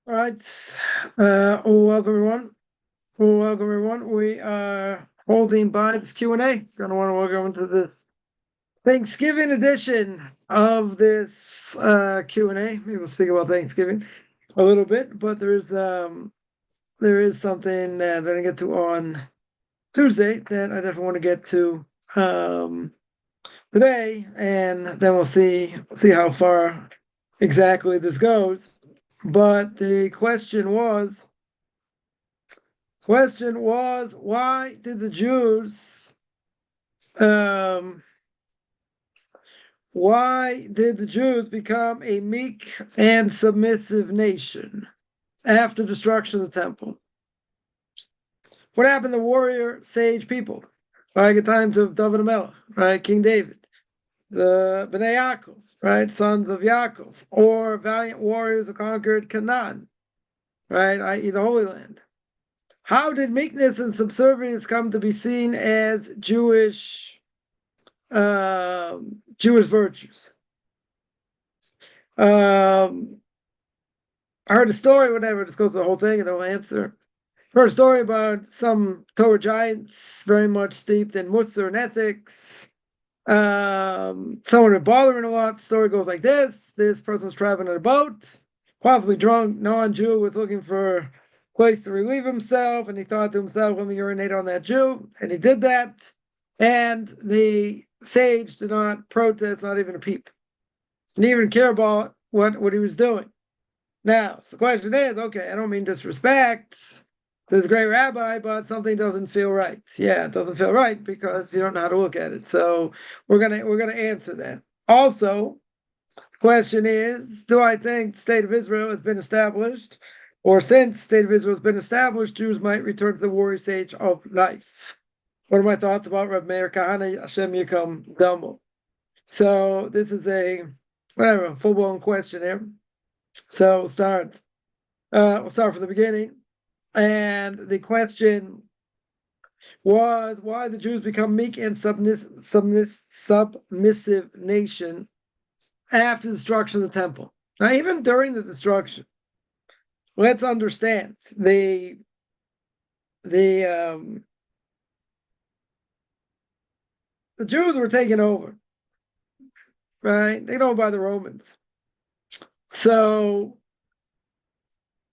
All right. Welcome everyone. Welcome everyone. We are holding by this Q&A. Gonna want to welcome to this Thanksgiving edition of this Q&A. Maybe we'll speak about Thanksgiving a little bit, but there is something that I'm gonna get to on Tuesday that I definitely want to get to today, and then we'll see how far exactly this goes. But the question was, why did the Jews um become a meek and submissive nation after destruction of the temple? What happened to warrior sage people, like at times of David and Melech, right? King David, the Bnei Yaakov, right? Sons of Yaakov, or valiant warriors who conquered Canaan, right? I.e. the Holy Land. How did meekness and subservience come to be seen as Jewish virtues? I heard a story, whatever, just goes through the whole thing and they'll answer. I heard a story about some Torah giants very much steeped in Musar and ethics. Someone were bothering a lot. The story goes like this. This person was traveling in a boat, possibly drunk, non-Jew, was looking for a place to relieve himself, and he thought to himself, let me urinate on that Jew, and he did that, and the sage did not protest, not even a peep. Didn't even care about what he was doing. Now, the question is, okay, I don't mean disrespect this great rabbi, but something doesn't feel right. Yeah, it doesn't feel right because you don't know how to look at it. So we're gonna answer that. Also, the question is, do I think the state of Israel has been established, or since the state of Israel has been established, Jews might return to the warrior stage of life? What are my thoughts about Rabbi Meir Kahane, Hashem Yikam Damo? So this is a whatever full-blown question here. So we'll start from the beginning. And the question was why the Jews become meek and submissive nation after the destruction of the temple. Now, even during the destruction, let's understand the Jews were taken over, right? They know by the Romans, so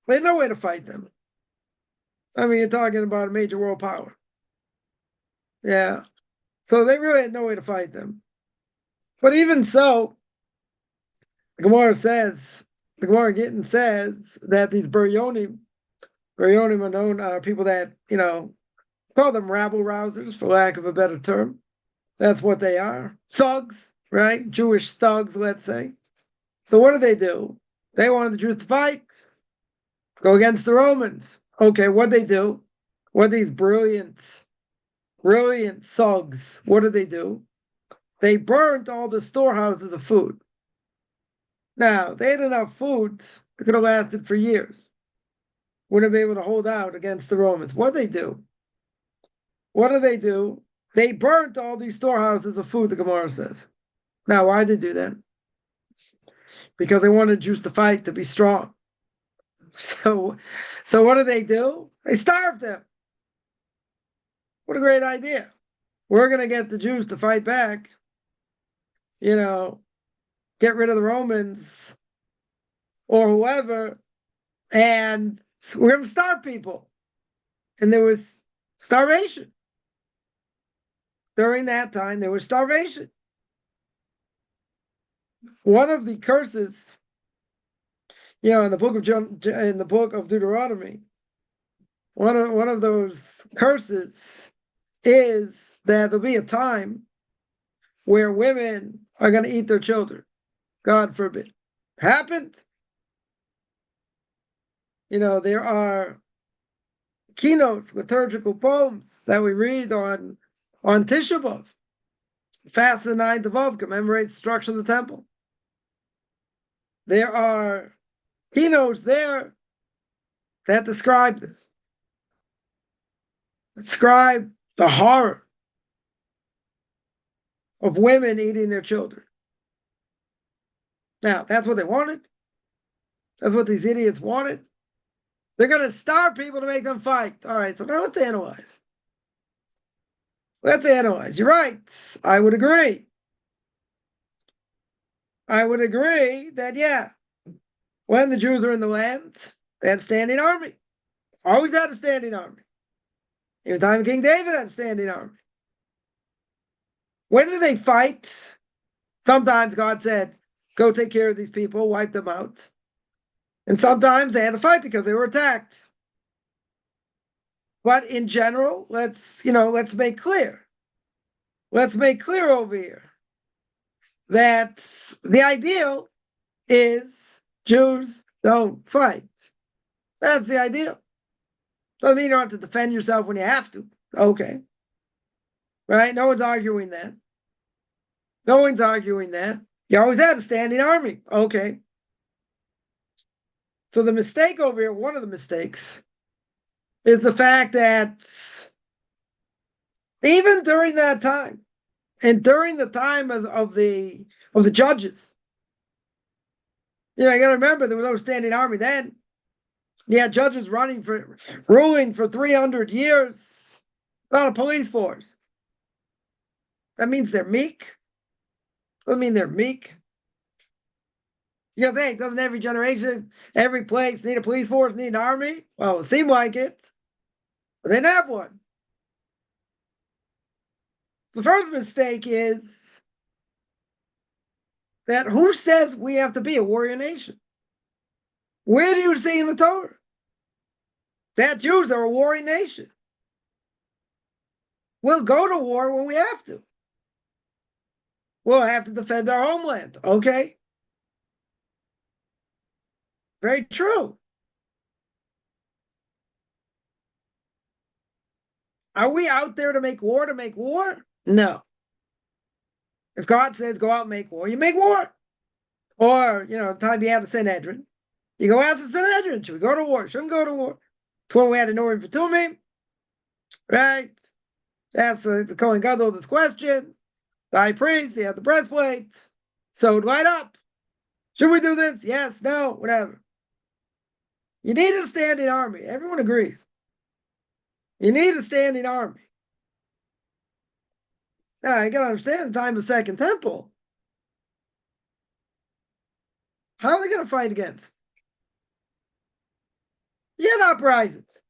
they had no way to fight them. I mean, you're talking about a major world power. Yeah. So they really had no way to fight them. But even so, the Gemara Gittin says that these Biryonim are people that, call them rabble rousers, for lack of a better term. That's what they are. Thugs, right? Jewish thugs, let's say. So what do? They wanted the Jews to fight, go against the Romans. Okay, what they do? What these brilliant thugs, what do? They burnt all the storehouses of food. Now, they had enough food that could have lasted for years. Wouldn't have been able to hold out against the Romans. What do? What do? They burnt all these storehouses of food, the Gemara says. Now, why did they do that? Because they wanted Jews to fight, to be strong. So what do? They starved them. What a great idea. We're going to get the Jews to fight back, get rid of the Romans or whoever, and we're going to starve people. And there was starvation. During that time, there was starvation. One of the curses, in the book of Deuteronomy, one of those curses is that there'll be a time where women are going to eat their children. God forbid. Happened. There are keynotes, liturgical poems that we read on Tisha B'Av. Fast the 9th of Av commemorates the destruction of the temple. There are keynotes there that describe this. Describe the horror of women eating their children. Now, that's what they wanted. That's what these idiots wanted. They're going to starve people to make them fight. All right, so now let's analyze. Let's analyze. You're right. I would agree. I would agree that, yeah, when the Jews are in the land, they had a standing army. Always had a standing army. Even the time of King David had a standing army. When did they fight? Sometimes God said, go take care of these people, wipe them out. And sometimes they had to fight because they were attacked. But in general, let's make clear. Let's make clear over here that the ideal is Jews don't fight. That's the ideal. Doesn't mean you don't have to defend yourself when you have to. Okay. Right? No one's arguing that. No one's arguing that. You always had a standing army. Okay. So the mistake over here, one of the mistakes, is the fact that even during that time, and during the time of the judges, you got to remember there was no standing army then. You had judges ruling for 300 years, not a police force. That means they're meek. Doesn't mean they're meek. You think, doesn't every generation, every place need a police force, need an army? Well, it seemed like it. But they didn't have one. The first mistake is that who says we have to be a warrior nation? Where do you see in the Torah that Jews are a warring nation? We'll go to war when we have to. We'll have to defend our homeland. Okay. Very true. Are we out there to make war to make war? No. If God says go out and make war, you make war. Or, the time you have the Sanhedrin, you go ask the Sanhedrin, should we go to war? Shouldn't go to war. It's when we had an Urim V'Tumim, right? That's the Kohen Gadol this question. The high priest, he had the breastplate. Sewed right up. Should we do this? Yes, no, whatever. You need a standing army. Everyone agrees. You need a standing army. Now, you got to understand the time of the Second Temple. How are they going to fight against? You have uprisings.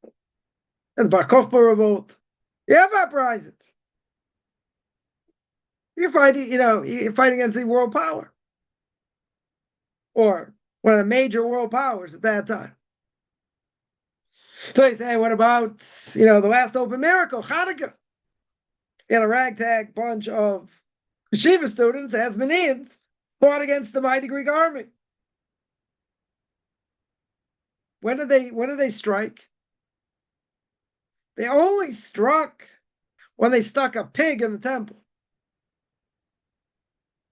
There's Bar Kokhba revolt. You have uprisings. You're fighting against the world power. Or one of the major world powers at that time. So you say, what about, the last open miracle, Hanukkah? You had a ragtag bunch of yeshiva students, Hasmoneans, fought against the mighty Greek army. When did they strike? They only struck when they stuck a pig in the temple.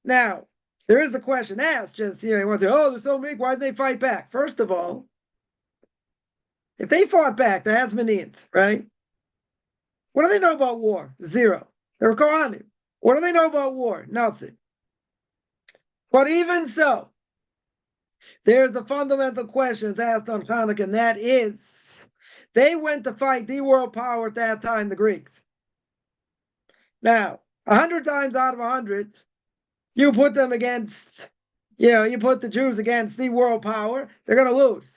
Now, there is the question asked, just, you want to say, they're so meek, why did they fight back? First of all, if they fought back, they're Hasmoneans, right? What do they know about war? Zero. They're Kohanim. What do they know about war? Nothing. But even so, there's a fundamental question that's asked on Hanukkah, and that is, they went to fight the world power at that time, the Greeks. Now, 100 times out of 100, you put them against, you put the Jews against the world power, they're going to lose.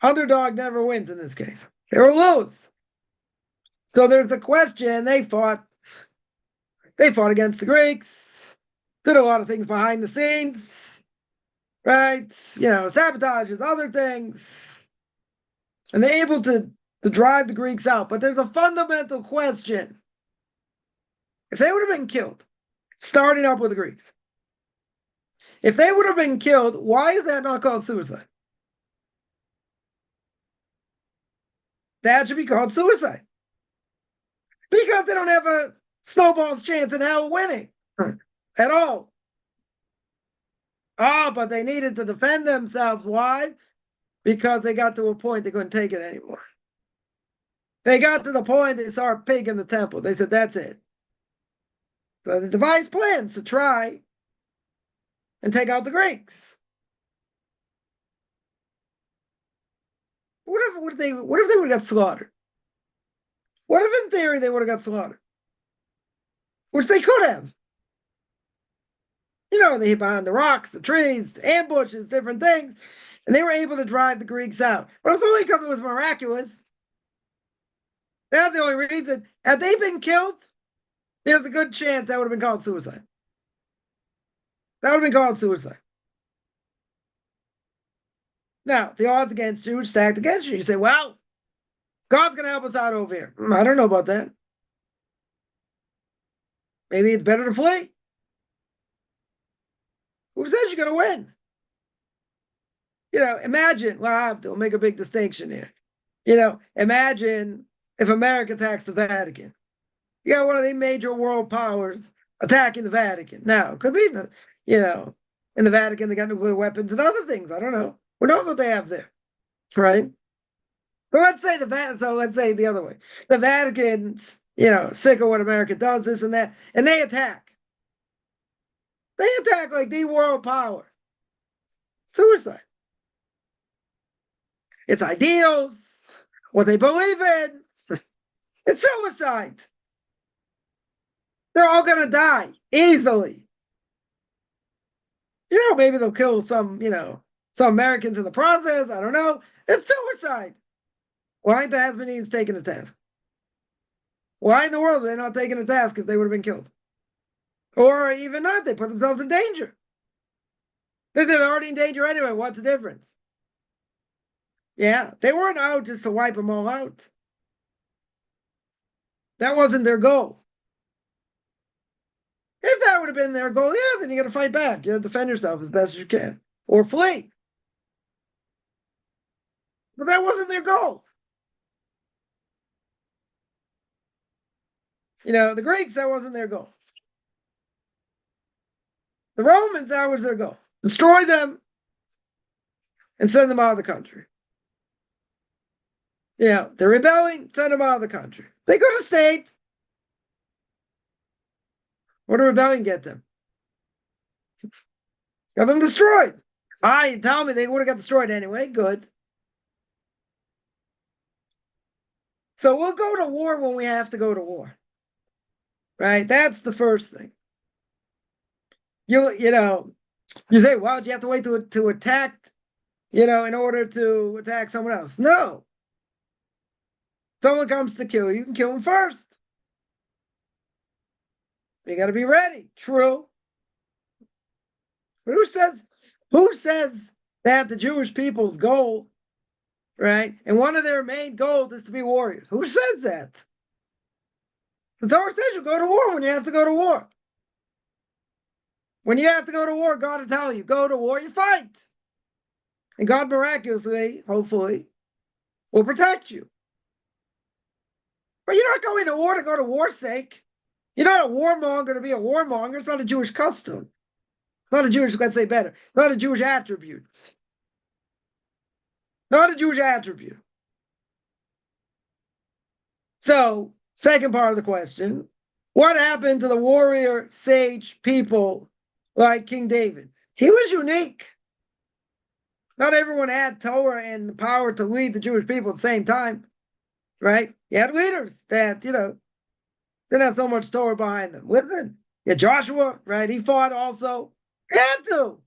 Underdog never wins in this case. They will lose. So there's a question. They fought against the Greeks, did a lot of things behind the scenes, right? Sabotages, other things. And they're able to drive the Greeks out. But there's a fundamental question. If they would have been killed, starting up with the Greeks, if they would have been killed, why is that not called suicide? That should be called suicide. Because they don't have a snowball's chance in hell winning at all. But they needed to defend themselves. Why? Because they got to a point they couldn't take it anymore. They got to the point they saw a pig in the temple. They said, that's it. So they devised plans to try and take out the Greeks. Who if they would have got slaughtered? What if in theory they would have got slaughtered? Which they could have. They hid behind the rocks, the trees, the ambushes, different things, and they were able to drive the Greeks out. But it's only because it was miraculous. That's the only reason. Had they been killed, there's a good chance that would have been called suicide. That would have been called suicide. Now, the odds against you are stacked against you. You say, well, God's going to help us out over here. I don't know about that. Maybe it's better to flee. Who says you're going to win? Imagine, well, I have to make a big distinction here. Imagine if America attacks the Vatican. You got one of the major world powers attacking the Vatican. Now, it could be, in the Vatican, they got nuclear weapons and other things. I don't know. Who knows what they have there, right? But let's say let's say the other way. The Vatican's, sick of what America does, this and that, and they attack. They attack like the world power. Suicide. It's ideals, what they believe in. It's suicide. They're all going to die easily. Maybe they'll kill some Americans in the process. I don't know. It's suicide. Why ain't the Hasmoneans taking a task? Why in the world are they not taking a task if they would have been killed? Or even not, they put themselves in danger. They're already in danger anyway. What's the difference? Yeah, they weren't out just to wipe them all out. That wasn't their goal. If that would have been their goal, yeah, then you got to fight back. You got to defend yourself as best as you can. Or flee. But that wasn't their goal. The Greeks, that wasn't their goal. The Romans, that was their goal. Destroy them and send them out of the country. They're rebelling, send them out of the country. They could have stayed. What did rebellion get them? Got them destroyed. You tell me they would have got destroyed anyway. Good. So we'll go to war when we have to go to war. Right? That's the first thing. You say, well, do you have to wait to attack, in order to attack someone else? No. Someone comes to kill you, you can kill them first. You got to be ready. True. But who says that the Jewish people's goal, right? And one of their main goals is to be warriors. Who says that? The Torah says you go to war when you have to go to war. When you have to go to war, God will tell you, go to war, you fight. And God miraculously, hopefully, will protect you. But you're not going to war to go to war's sake. You're not a warmonger to be a warmonger. It's not a Jewish custom. Not a Jewish, let's say better, not a Jewish attribute. Not a Jewish attribute. So, second part of the question, what happened to the warrior sage people like King David? He was unique. Not everyone had Torah and the power to lead the Jewish people at the same time, right? You had leaders that, didn't have so much Torah behind them. Listen, yeah, Joshua, right? He fought also. He had to.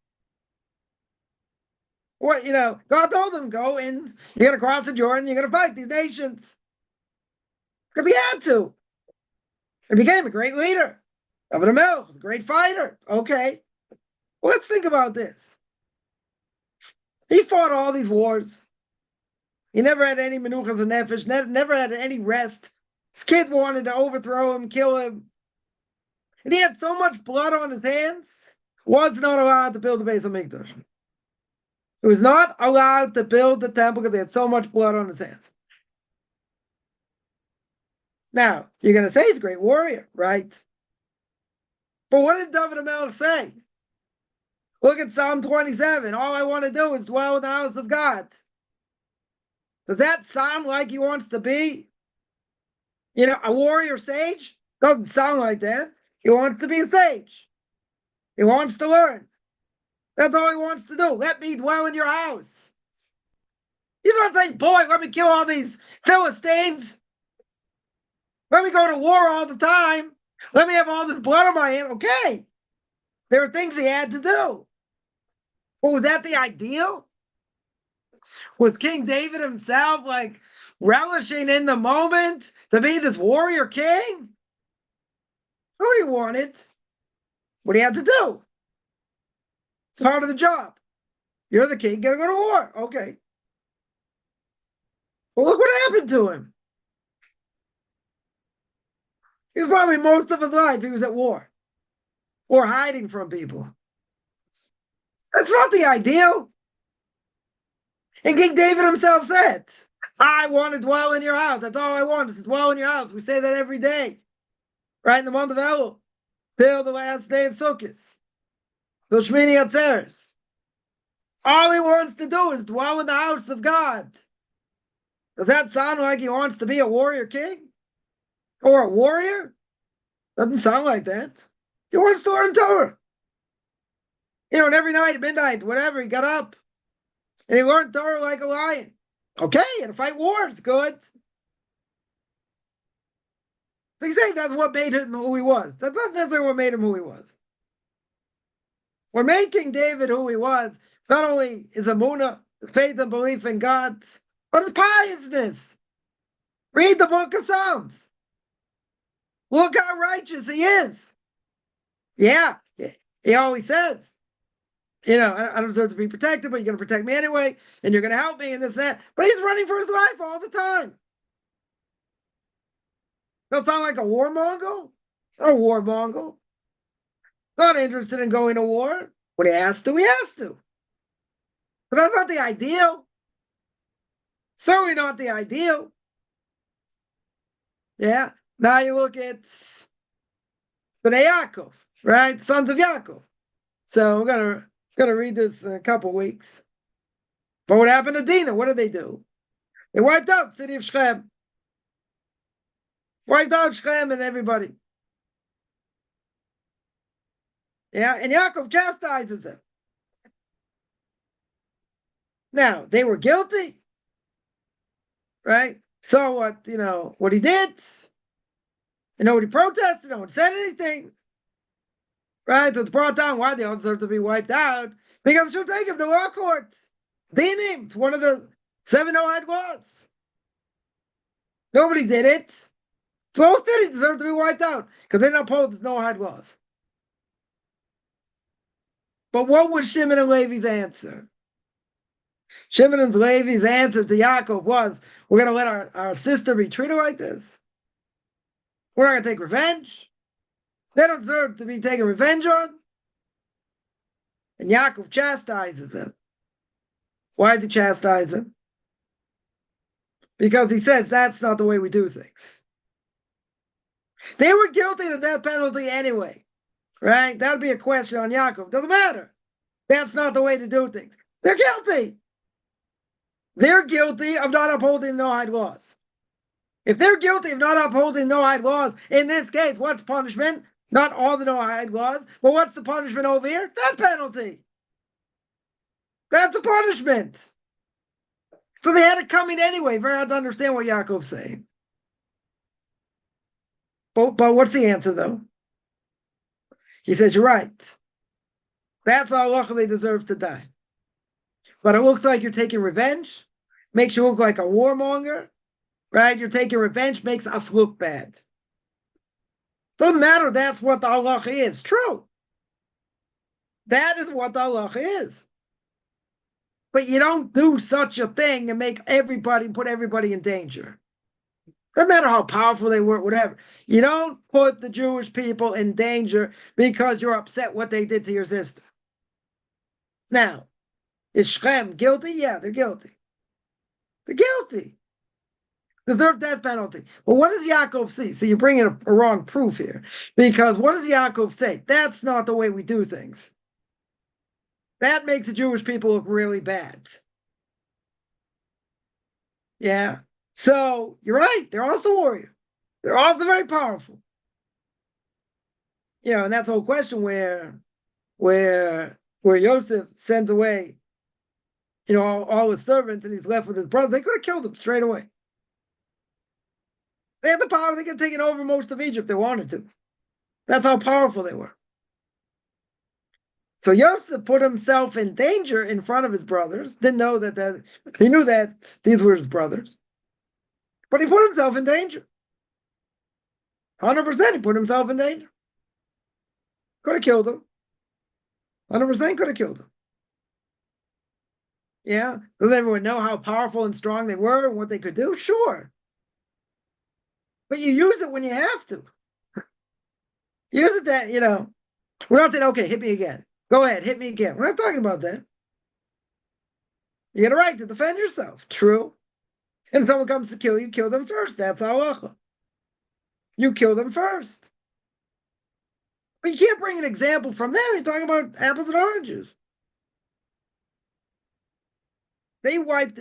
What, God told them, go and you're going to cross the Jordan, you're going to fight these nations. Because he had to. He became a great leader. David HaMelech was a great fighter. Okay. Well, let's think about this. He fought all these wars. He never had any menuchas and nefesh, never had any rest. His kids wanted to overthrow him, kill him. And he had so much blood on his hands, was not allowed to build the Beis HaMikdash. He was not allowed to build the temple because he had so much blood on his hands. Now, you're going to say he's a great warrior, right? But what did David HaMelech say? Look at Psalm 27. All I want to do is dwell in the house of God. Does that sound like he wants to be, a warrior sage? Doesn't sound like that. He wants to be a sage. He wants to learn. That's all he wants to do. Let me dwell in your house. He not saying, boy, let me kill all these Philistines. Let me go to war all the time. Let me have all this blood on my hand. Okay. There were things he had to do. But was that the ideal? Was King David himself like relishing in the moment to be this warrior king? What he wanted, what he had to do. It's part of the job. You're the king, gotta go to war. Okay. Well, look what happened to him. He was probably most of his life he was at war or hiding from people. That's not the ideal. And King David himself said, I want to dwell in your house. That's all I want is to dwell in your house. We say that every day, right in the month of Elul, till the last day of Sukkot, till Shmini Atzeres. All he wants to do is dwell in the house of God. Does that sound like he wants to be a warrior king? Or a warrior? Doesn't sound like that. He wants to learn Torah. And every night at midnight, whatever, he got up and he learned Torah like a lion. Okay, and to fight wars, good. So you say that's what made him who he was. That's not necessarily what made him who he was. What made King David who he was, not only his emunah, his faith and belief in God, but his piousness. Read the book of Psalms. Look how righteous he is. Yeah, he always says, I don't deserve to be protected, but you're going to protect me anyway, and you're going to help me and this and that. But he's running for his life all the time. Don't sound like a warmonger? Or a warmonger. Not interested in going to war. When he has to, he has to. But that's not the ideal. Certainly not the ideal. Yeah. Now you look at Bnei Yaakov, right? Sons of Yaakov. So we're gonna read this in a couple weeks. But what happened to Dinah? What did they do? They wiped out the city of Shechem. Wiped out Shechem and everybody. Yeah, and Yaakov chastises them. Now, they were guilty, right? So what he did, and nobody protested, no one said anything, right? So it's brought down why they all deserve to be wiped out, because it should take him to law courts. Dinim, it's one of the 7 Noahide laws. Nobody did it. So the whole city deserved to be wiped out, because they didn't uphold the Noahide laws. But what was Shimon and Levi's answer? Shimon and Levi's answer to Yaakov was, we're going to let our sister be treated like this? We're not going to take revenge? They don't deserve to be taken revenge on? And Yaakov chastises them. Why does he chastise them? Because he says that's not the way we do things. They were guilty of the death penalty anyway, right? That would be a question on Yaakov. Doesn't matter. That's not the way to do things. They're guilty. They're guilty of not upholding Noahide laws. If they're guilty of not upholding Noahide laws, in this case, what's punishment? Not all the Noahide laws, but what's the punishment over here? Death penalty. That's the punishment. So they had it coming anyway. Very hard to understand what Yaakov's saying. But what's the answer, though? He says, you're right. That's how luckily deserves to die. But it looks like you're taking revenge. Makes you look like a warmonger. Right? You're taking revenge, makes us look bad. Doesn't matter, that's what the halacha is. True. That is what the halacha is. But you don't do such a thing and put everybody in danger. Doesn't matter how powerful they were, whatever. You don't put the Jewish people in danger because you're upset what they did to your sister. Now, is Shechem guilty? Yeah, they're guilty. They're guilty. Deserve death penalty. Well, what does Yaakov see? So you're bringing a wrong proof here. Because what does Yaakov say? That's not the way we do things. That makes the Jewish people look really bad. Yeah. So you're right. They're also warriors. They're also very powerful. And that's the whole question where Yosef sends away all his servants, and he's left with his brothers, they could have killed him straight away. They had the power. They could have taken over most of Egypt if they wanted to. That's how powerful they were. So Yosef put himself in danger in front of his brothers. Didn't know that he knew that these were his brothers, but he put himself in danger. 100%, he put himself in danger. Could have killed him. 100% could have killed him. Yeah, does everyone know how powerful and strong they were and what they could do? Sure, but you use it when you have to. Use it that we're not saying, okay, hit me again. Go ahead, hit me again. We're not talking about that. You get a right to defend yourself. True. And if someone comes to kill you, kill them first. That's halacha. You kill them first. But you can't bring an example from them. You're talking about apples and oranges. They wiped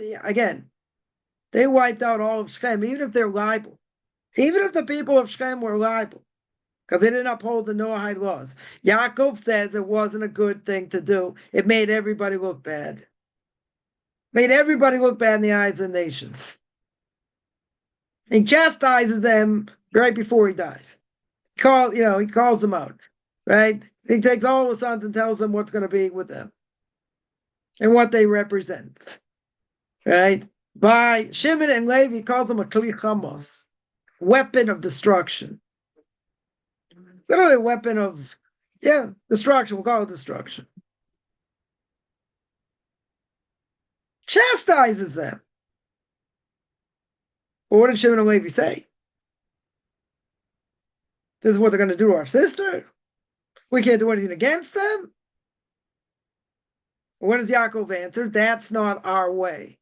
out all of Shechem, even if they're liable. Even if the people of Shechem were liable, because they didn't uphold the Noahide laws. Yaakov says it wasn't a good thing to do. It made everybody look bad. Made everybody look bad in the eyes of the nations. He chastises them right before he dies. He calls them out, right? He takes all the sons and tells them what's going to be with them and what they represent, right? By Shimon and Levi, he calls them a kli chamos, weapon of destruction. Literally a weapon of, destruction. We'll call it destruction. Chastises them. Well, what did Shimon and Levi say? This is what they're going to do to our sister. We can't do anything against them. What does Yaakov answer? That's not our way.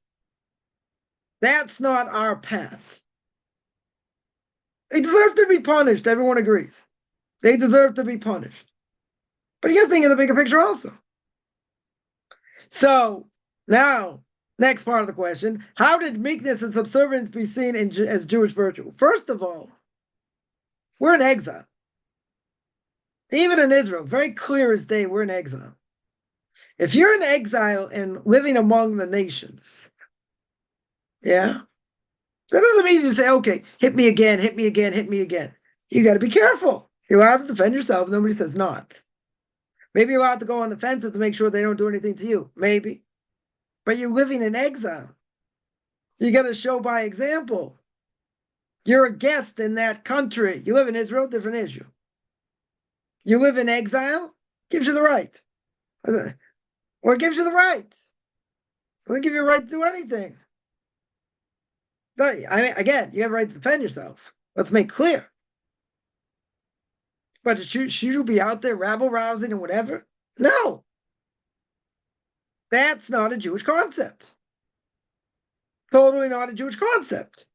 That's not our path. They deserve to be punished. Everyone agrees. They deserve to be punished. But you got to think of the bigger picture also. So now, next part of the question, how did meekness and subservience be seen as Jewish virtue? First of all, we're in exile. Even in Israel, very clear as day, we're in exile. If you're in exile and living among the nations, that doesn't mean you say, okay, hit me again, hit me again, hit me again. You got to be careful. You're allowed to defend yourself. Nobody says not. Maybe you're allowed to go on the fence to make sure they don't do anything to you. Maybe. But you're living in exile. You got to show by example. You're a guest in that country. You live in Israel, different issue. You live in exile, gives you the right. Or it gives you the right. It doesn't give you a right to do anything. Again, you have a right to defend yourself. Let's make clear. But should you be out there rabble-rousing and whatever? No. That's not a Jewish concept. Totally not a Jewish concept.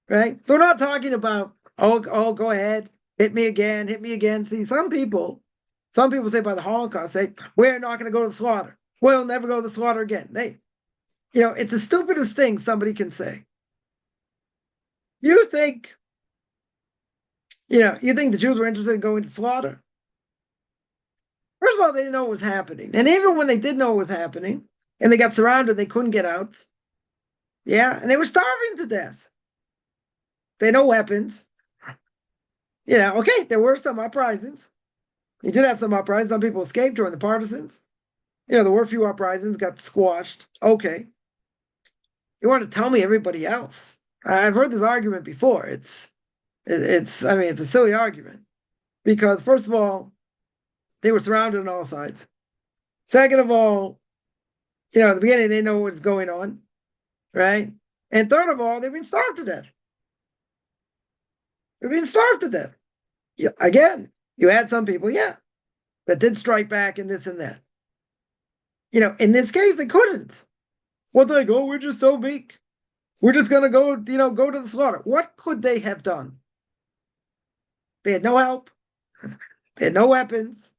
Right? So we're not talking about, go ahead, hit me again, hit me again. See, some people say by the Holocaust, say, we're not going to go to the slaughter. We'll never go to the slaughter again. It's the stupidest thing somebody can say. You think the Jews were interested in going to slaughter? First of all, they didn't know what was happening. And even when they did know what was happening, and they got surrounded, they couldn't get out. And they were starving to death. They had no weapons. Okay, there were some uprisings. You did have some uprisings. Some people escaped during the partisans. There were a few uprisings, got squashed. Okay. You want to tell me everybody else? I've heard this argument before. It's a silly argument. Because first of all, they were surrounded on all sides. Second of all, at the beginning, they know what's going on, right? And third of all, they've been starved to death. They've been starved to death. Again, you had some people, that did strike back and this and that. In this case, they couldn't. What's like, we're just so meek. We're just going to go to the slaughter. What could they have done? They had no help. They had no weapons.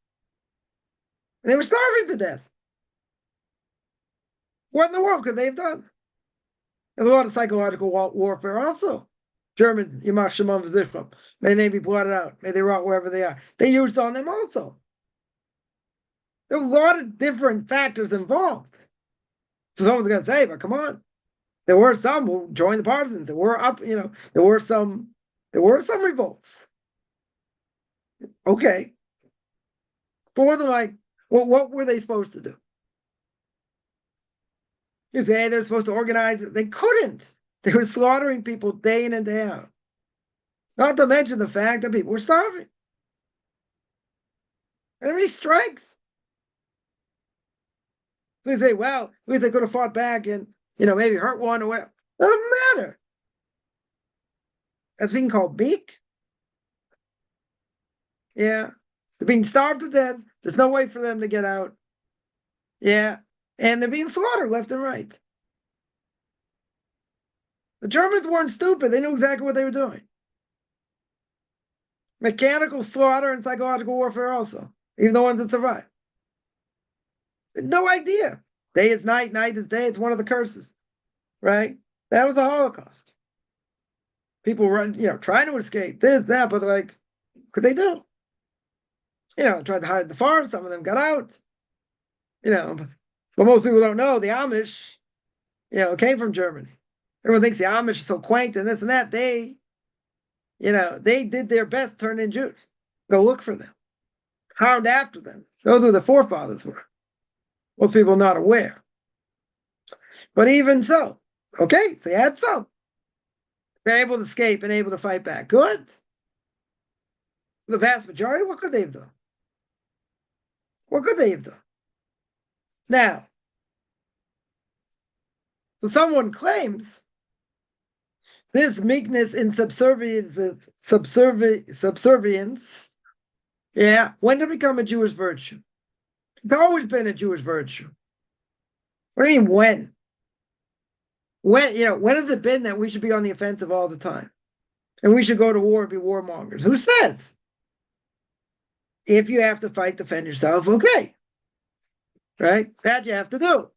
And they were starving to death. What in the world could they have done? There's a lot of psychological warfare also. German, Yimach Shemam V'Zichram. May they be blotted out. May they rot wherever they are. They used on them also. There are a lot of different factors involved. So someone's going to say, but come on. There were some who joined the partisans. There were there were some revolts. Okay. But more than like, well, what were they supposed to do? You say they're supposed to organize. They couldn't. They were slaughtering people day in and day out. Not to mention the fact that people were starving. And any strength. So you say, well, at least they could have fought back and, maybe hurt one or whatever. Doesn't matter. That's being called meek. Yeah. They're being starved to death. There's no way for them to get out. Yeah. And they're being slaughtered left and right. The Germans weren't stupid. They knew exactly what they were doing. Mechanical slaughter and psychological warfare also, even the ones that survive. No idea. Day is night, night is day. It's one of the curses, right? That was the Holocaust. People run, trying to escape this, that, but like, could they do? Tried to hide in the forest. Some of them got out. But most people don't know the Amish, came from Germany. Everyone thinks the Amish are so quaint and this and that. They did their best to turn in Jews. Go look for them. Hound after them. Those were the forefathers were. Most people are not aware. But even so, okay, so you had some. They're able to escape and able to fight back. Good. The vast majority, what could they have done? What could they have done? Now, so someone claims this meekness and subservience, when did it become a Jewish virtue? It's always been a Jewish virtue. What do you mean when? When has it been that we should be on the offensive all the time? And we should go to war and be warmongers? Who says? If you have to fight, defend yourself, okay. Right? That you have to do.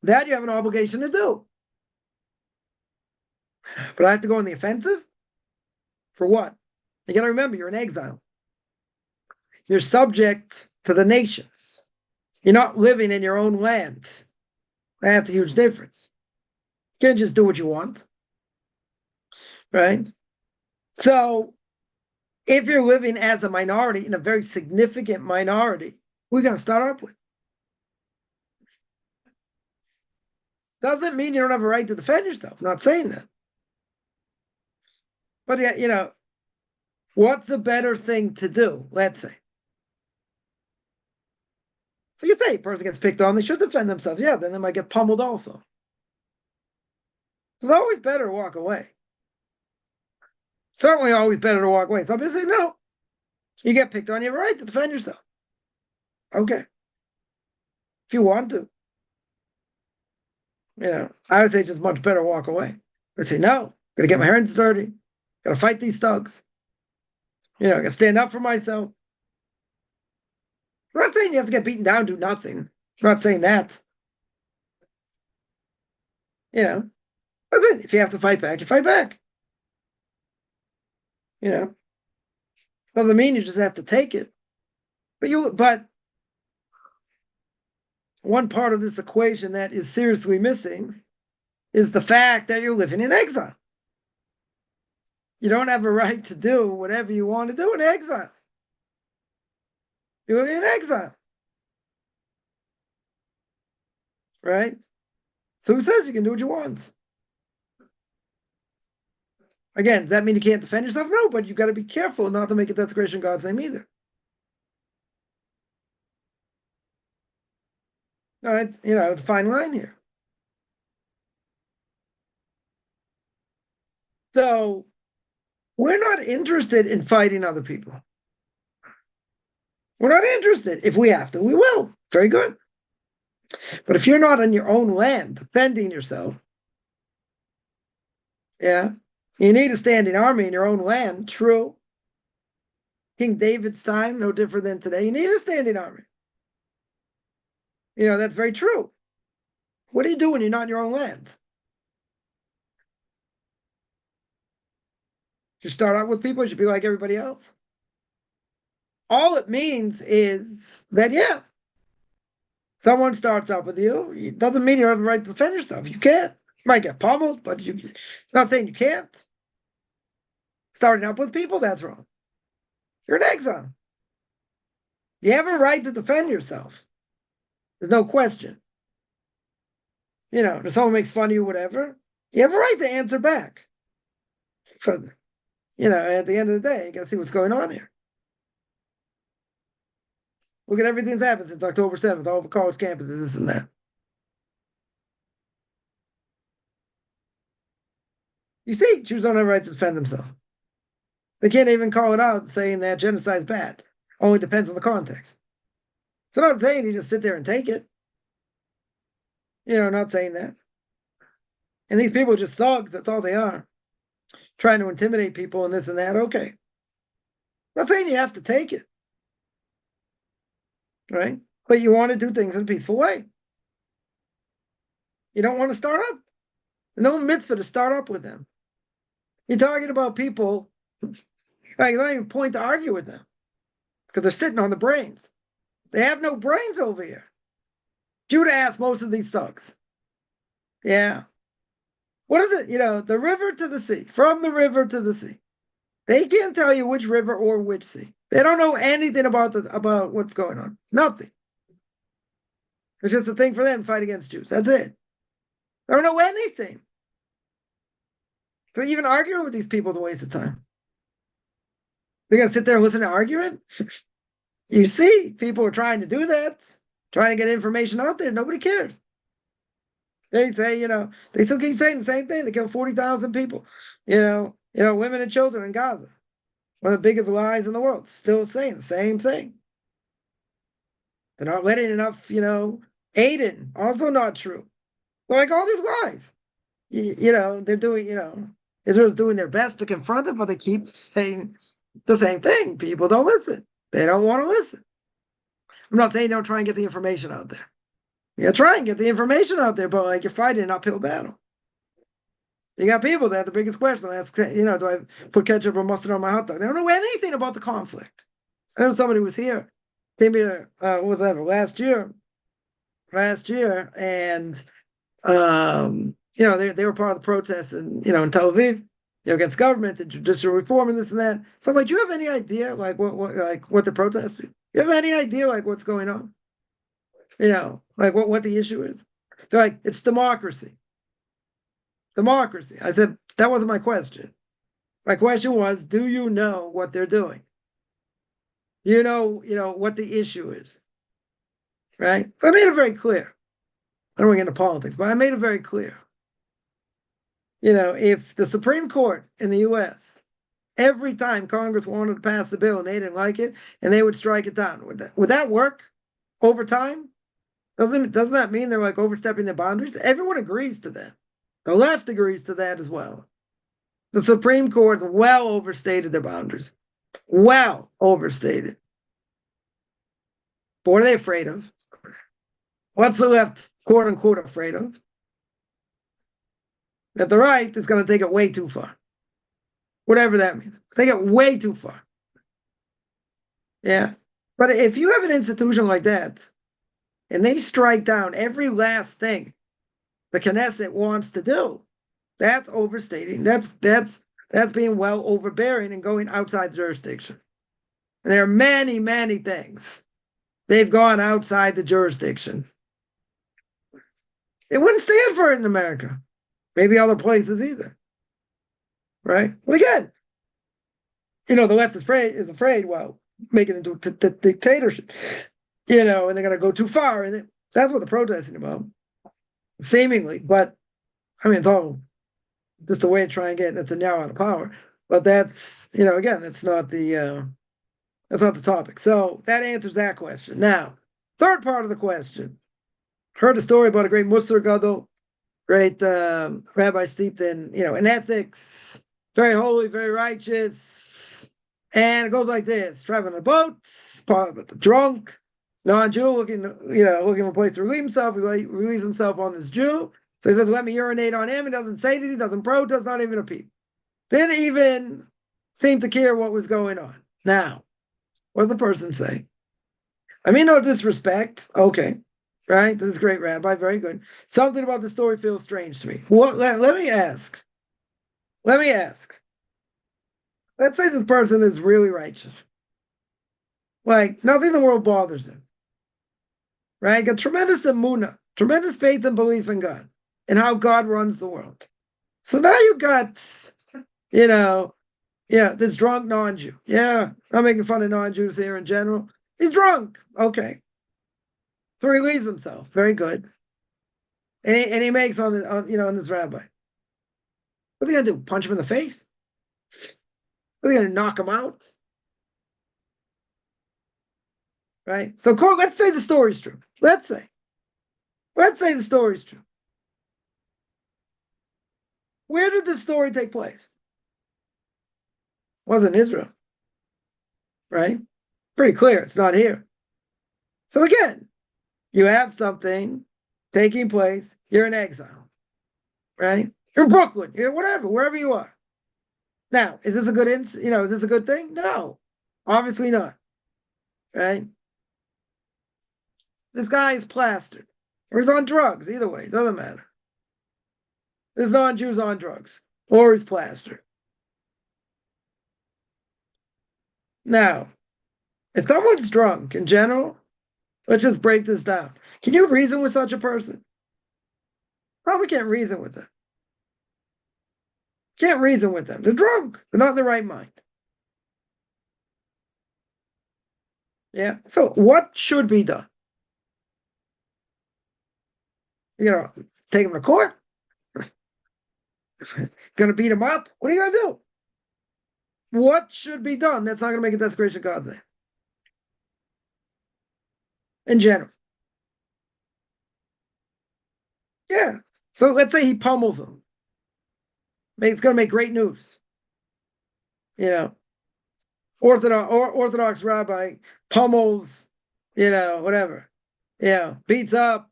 That you have an obligation to do. But I have to go on the offensive? For what? You got to remember, you're in exile. You're subject to the nations. You're not living in your own land. That's a huge difference. You can't just do what you want. Right? So, if you're living as a minority, in a very significant minority, we're going to start up with. Doesn't mean you don't have a right to defend yourself. I'm not saying that. But, what's the better thing to do, let's say? So you say a person gets picked on, they should defend themselves. Yeah, then they might get pummeled also. It's always better to walk away. Certainly always better to walk away. Some people say, no. You get picked on, you have a right to defend yourself. Okay. If you want to. I would say just much better walk away. I say, no, gotta get my hands dirty. Gotta fight these thugs. Gotta stand up for myself. I'm not saying you have to get beaten down, do nothing. I'm not saying that. That's it. If you have to fight back, you fight back. Doesn't mean you just have to take it. But one part of this equation that is seriously missing is the fact that you're living in exile. You don't have a right to do whatever you want to do in exile. You're living in exile. Right? So who says you can do what you want? Again, does that mean you can't defend yourself? No, but you've got to be careful not to make a desecration of God's name either. No, it's a fine line here. So we're not interested in fighting other people. We're not interested. If we have to, we will. Very good. But if you're not on your own land defending yourself, you need a standing army in your own land. True. King David's time, no different than today. You need a standing army. That's very true. What do you do when you're not in your own land? You start out with people, you should be like everybody else. all it means is that, yeah, someone starts up with you. It doesn't mean you have the right to defend yourself. You can't. You might get pummeled, but it's not saying you can't. Starting up with people, that's wrong. You're an exile. You have a right to defend yourself. There's no question. If someone makes fun of you, whatever, you have a right to answer back. But, at the end of the day, you got to see what's going on here. Look at everything that's happened since October 7th, all the college campuses, this and that. You see, Jews don't have a right to defend themselves. They can't even call it out saying that genocide is bad. Only depends on the context. So not saying you just sit there and take it. Not saying that. And these people are just thugs, that's all they are. Trying to intimidate people and this and that, okay. Not saying you have to take it. Right? But you want to do things in a peaceful way. You don't want to start up. No mitzvah to start up with them. You're talking about people, right? You don't even point to argue with them because they're sitting on the brains. They have no brains over here. Judah asked most of these thugs. Yeah. What is it? The river to the sea, from the river to the sea. They can't tell you which river or which sea. They don't know anything about what's going on. Nothing. It's just a thing for them to fight against Jews. That's it. They don't know anything. So even arguing with these people is a waste of time. They're going to sit there and listen to argument? You see, people are trying to do that, trying to get information out there. Nobody cares. They say, they still keep saying the same thing. They killed 40,000 people. Women and children in Gaza. One of the biggest lies in the world. Still saying the same thing. They're not letting enough, aid in. Also not true. Like all these lies. They're doing, Israel's doing their best to confront it, but they keep saying the same thing. People don't listen. They don't want to listen. I'm not saying don't try and get the information out there. You try and get the information out there, but you're fighting an uphill battle. You got people that have the biggest question. Ask, do I put ketchup or mustard on my hot dog? They don't know anything about the conflict. I know somebody was here, came here, last year, and they were part of the protests in Tel Aviv, against government and judicial reform and this and that. So I'm like, do you have any idea what the protesting? You have any idea what's going on? What the issue is? They're like, it's democracy. Democracy. I said, that wasn't my question. My question was, do you know what they're doing? You know what the issue is. Right? So I made it very clear. I don't want to get into politics, but I made it very clear. If the Supreme Court in the U.S., every time Congress wanted to pass the bill and they didn't like it, and they would strike it down, would that work over time? Doesn't that mean they're overstepping their boundaries? Everyone agrees to that. The left agrees to that as well. The Supreme Court well overstated their boundaries. Well overstated. But what are they afraid of? What's the left, quote unquote, afraid of? That the right is going to take it way too far. Whatever that means. Take it way too far. Yeah. But if you have an institution like that, and they strike down every last thing the Knesset wants to do, that's overstating. That's being well overbearing and going outside the jurisdiction. And there are many, many things they've gone outside the jurisdiction. They wouldn't stand for it in America. Maybe other places either. Right? But again, the left is afraid, making it into a dictatorship, and they're going to go too far. And that's what they're protesting about, seemingly. But, it's all just a way to try and get Netanyahu out of power. But that's, again, that's not the topic. So that answers that question. Now, third part of the question. Heard a story about a great Musar Gadol, great rabbi steeped in ethics, very holy, very righteous. And it goes like this: traveling on a boat, drunk, non-Jew, looking for a place to relieve himself. He relieves himself on this Jew. So he says, let me urinate on him. He doesn't say anything, doesn't protest, not even a peep. Didn't even seem to care what was going on. Now, What does the person say? I mean, no disrespect. Okay. Right? This is great, Rabbi. Very good. Something about the story feels strange to me. What? Let me ask. Let me ask. Let's say this person is really righteous. Like, nothing in the world bothers him. Right? Got tremendous emunah, tremendous faith and belief in God and how God runs the world. So now you got, you know, this drunk non-Jew. Yeah, I'm making fun of non-Jews here in general. He's drunk. Okay. So he leaves himself. Very good. And he makes on this rabbi. What's he gonna do? Punch him in the face? What's he gonna knock him out? Right? So let's say the story's true. Let's say the story's true. Where did this story take place? It wasn't Israel. Right? Pretty clear. It's not here. So again, you have something taking place. You're in exile. Right? You're in Brooklyn. You're whatever, wherever you are. Now, is this a good is this a good thing? No. Obviously not. Right? This guy is plastered. Or he's on drugs. Either way, it doesn't matter. This non-Jew's on drugs. Or he's plastered. Now, if someone's drunk in general, let's just break this down. Can you reason with such a person? Probably can't reason with them. Can't reason with them. They're drunk. They're not in their right mind. Yeah. So what should be done? Take them to court? Gonna beat them up? What are you gonna do? What should be done? That's not gonna make a desecration of God's name. In general. Yeah. So let's say he pummels them. It's gonna make great news. Orthodox rabbi pummels, whatever. Beats up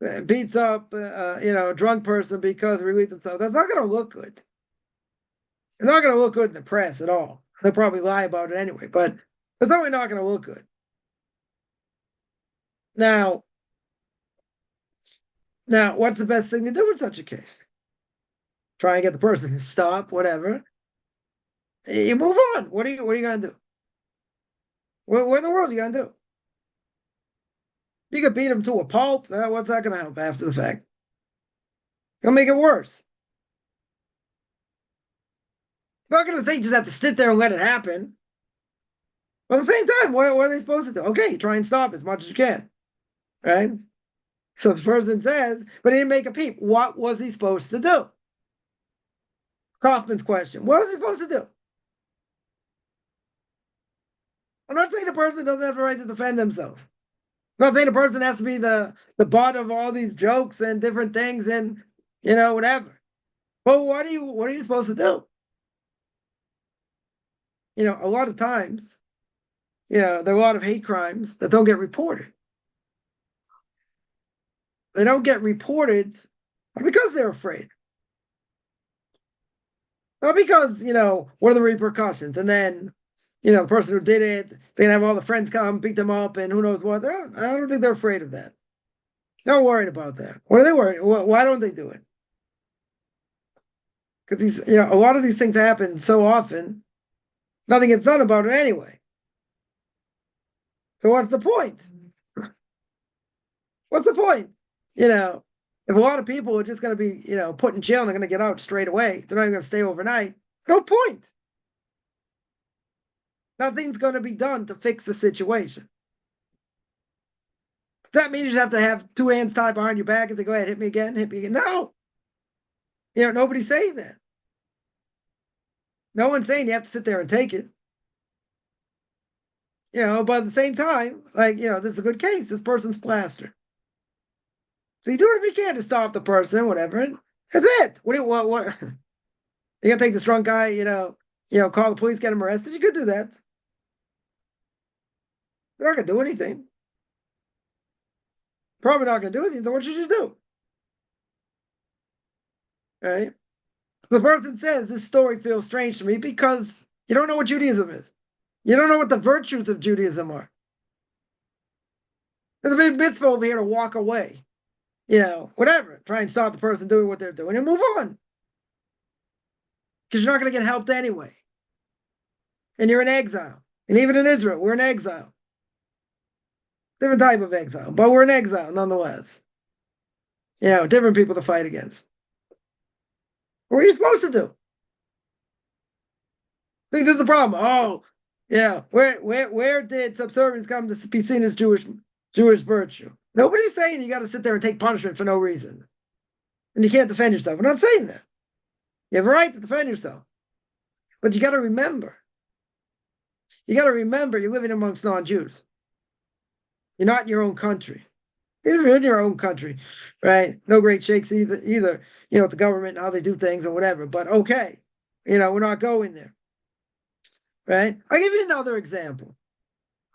a drunk person because he released himself. That's not going to look good. It's not going to look good in the press at all. They'll probably lie about it anyway, but it's certainly not going to look good. Now, what's the best thing to do in such a case? Try and get the person to stop, whatever. You move on. What are you going to do? What in the world are you going to do? You could beat him to a pulp. What's that going to help after the fact? It'll make it worse. I'm not going to say you just have to sit there and let it happen. But at the same time, what are they supposed to do? Okay, try and stop as much as you can. Right? So the person says, but he didn't make a peep. What was he supposed to do? Kaufman's question. What was he supposed to do? I'm not saying the person doesn't have the right to defend themselves. I'm not saying the person has to be the butt of all these jokes and different things and whatever. But what are you supposed to do? A lot of times, there are a lot of hate crimes that don't get reported. They don't get reported because they're afraid. Not because, what are the repercussions? And then, the person who did it, they can have all the friends come, beat them up, and who knows what. I don't think they're afraid of that. They're not worried about that. What are they worried? Why don't they do it? Because a lot of these things happen so often, nothing gets done about it anyway. So what's the point? What's the point? If a lot of people are just going to be, put in jail and they're going to get out straight away, they're not even going to stay overnight. No point. Nothing's going to be done to fix the situation. Does that mean you just have to have two hands tied behind your back and say, go ahead, hit me again, hit me again? No. Nobody's saying that. No one's saying you have to sit there and take it. But at the same time, this is a good case. This person's plastered. So you do it if you can to stop the person, whatever. That's it. What do you want? What? You gonna take this drunk guy, call the police, get him arrested? You could do that. They're not gonna do anything. Probably not gonna do anything. So what should you do? Right? The person says this story feels strange to me because you don't know what Judaism is. You don't know what the virtues of Judaism are. There's a big mitzvah over here to walk away. Whatever. Try and stop the person doing what they're doing and move on. Because you're not going to get helped anyway. And you're in exile. And even in Israel, we're in exile. Different type of exile, but we're in exile nonetheless. Different people to fight against. What are you supposed to do? I think this is the problem. Oh, yeah. Where did subservience come to be seen as Jewish virtue? Nobody's saying you got to sit there and take punishment for no reason. And you can't defend yourself. We're not saying that. You have a right to defend yourself. But you got to remember. You're living amongst non-Jews. You're not in your own country. If you're in your own country, right? No great shakes either, the government and how they do things and whatever. But okay, we're not going there. Right? I'll give you another example.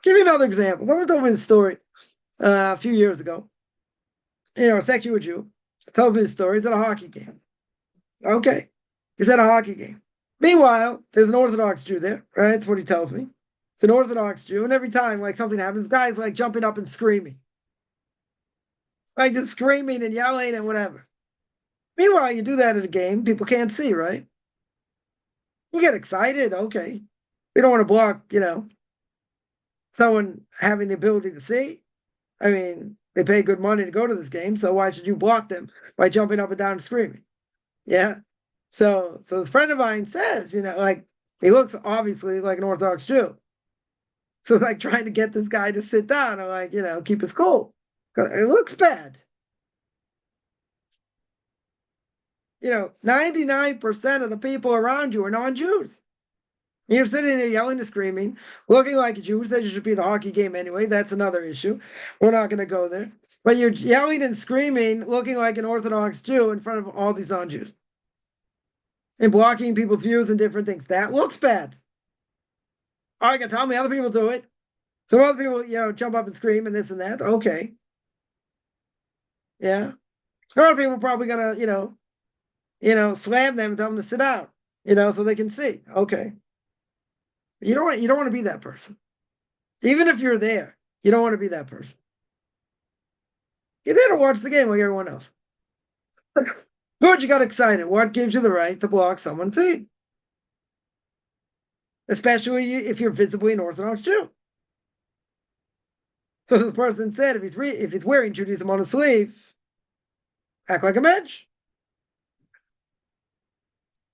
Someone told me this story a few years ago. A secular Jew tells me the story. He's at a hockey game. Okay. He's at a hockey game. Meanwhile, there's an Orthodox Jew there, right? That's what he tells me. It's an Orthodox Jew, and every time something happens, the guy's jumping up and screaming. Just screaming and yelling and whatever. Meanwhile, you do that at a game, people can't see, right? You get excited, okay. We don't want to block, someone having the ability to see. I mean, they pay good money to go to this game, so why should you block them by jumping up and down and screaming? Yeah. So this friend of mine says, he looks obviously like an Orthodox Jew. So it's trying to get this guy to sit down and keep his cool. It looks bad. 99% of the people around you are non-Jews. You're sitting there yelling and screaming, looking like a Jew who says you should be at the hockey game anyway. That's another issue. We're not going to go there. But you're yelling and screaming, looking like an Orthodox Jew in front of all these non-Jews. And blocking people's views and different things. That looks bad. Oh, you can tell me other people do it. Some other people, jump up and scream and this and that. Okay. Yeah. A lot of people are probably going to, slam them and tell them to sit down, so they can see. Okay. You don't want to be that person. Even if you're there, you don't want to be that person. You're there to watch the game like everyone else. Good, you got excited. What gives you the right to block someone's seat? Especially if you're visibly an Orthodox Jew. So this person said, if he's wearing Judaism on his sleeve, act like a mensch.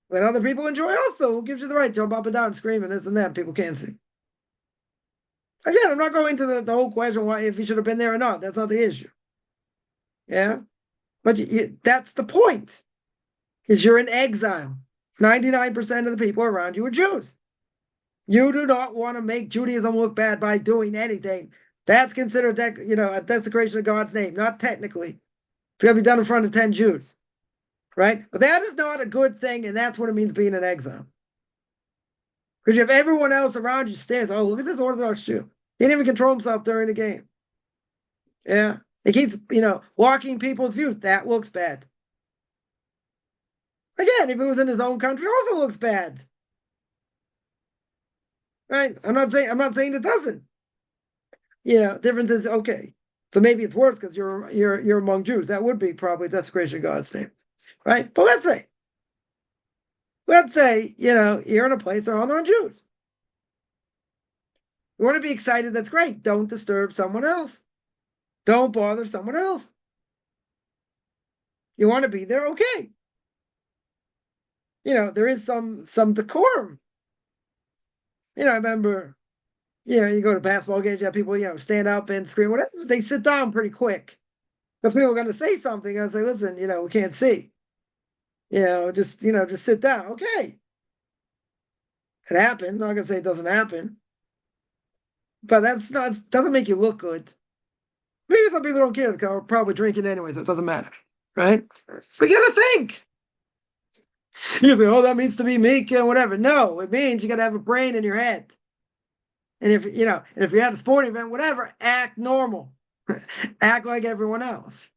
When other people enjoy also, who gives you the right to jump up and down, screaming this and that, people can't see. Again, I'm not going into the whole question why if he should have been there or not. That's not the issue. Yeah? But that's the point. Because you're in exile. 99% of the people around you are Jews. You do not want to make Judaism look bad by doing anything. That's considered a desecration of God's name. Not technically. It's going to be done in front of 10 Jews. Right? But that is not a good thing, and that's what it means being in exile. Because you have everyone else around you stares, oh, look at this Orthodox Jew. He didn't even control himself during the game. Yeah. He keeps, walking people's views. That looks bad. Again, if it was in his own country, it also looks bad. Right? I'm not saying it doesn't. Difference is okay. So maybe it's worse because you're among Jews. That would be probably desecration of God's name. Right? But let's say, you're in a place they're all non-Jews. You want to be excited, that's great. Don't disturb someone else. Don't bother someone else. You want to be there, okay. There is some decorum. I remember, you go to basketball games, you have people, stand up and scream, whatever. They sit down pretty quick. Because people are going to say something and say, listen, we can't see. Just sit down. Okay. It happens. I'm not going to say it doesn't happen. But doesn't make you look good. Maybe some people don't care. They're probably drinking anyway, so it doesn't matter. Right? But you got to think. You think, oh, that means to be meek and whatever. No, it means you got to have a brain in your head. And if you're at a sporting event, whatever, act normal. Act like everyone else.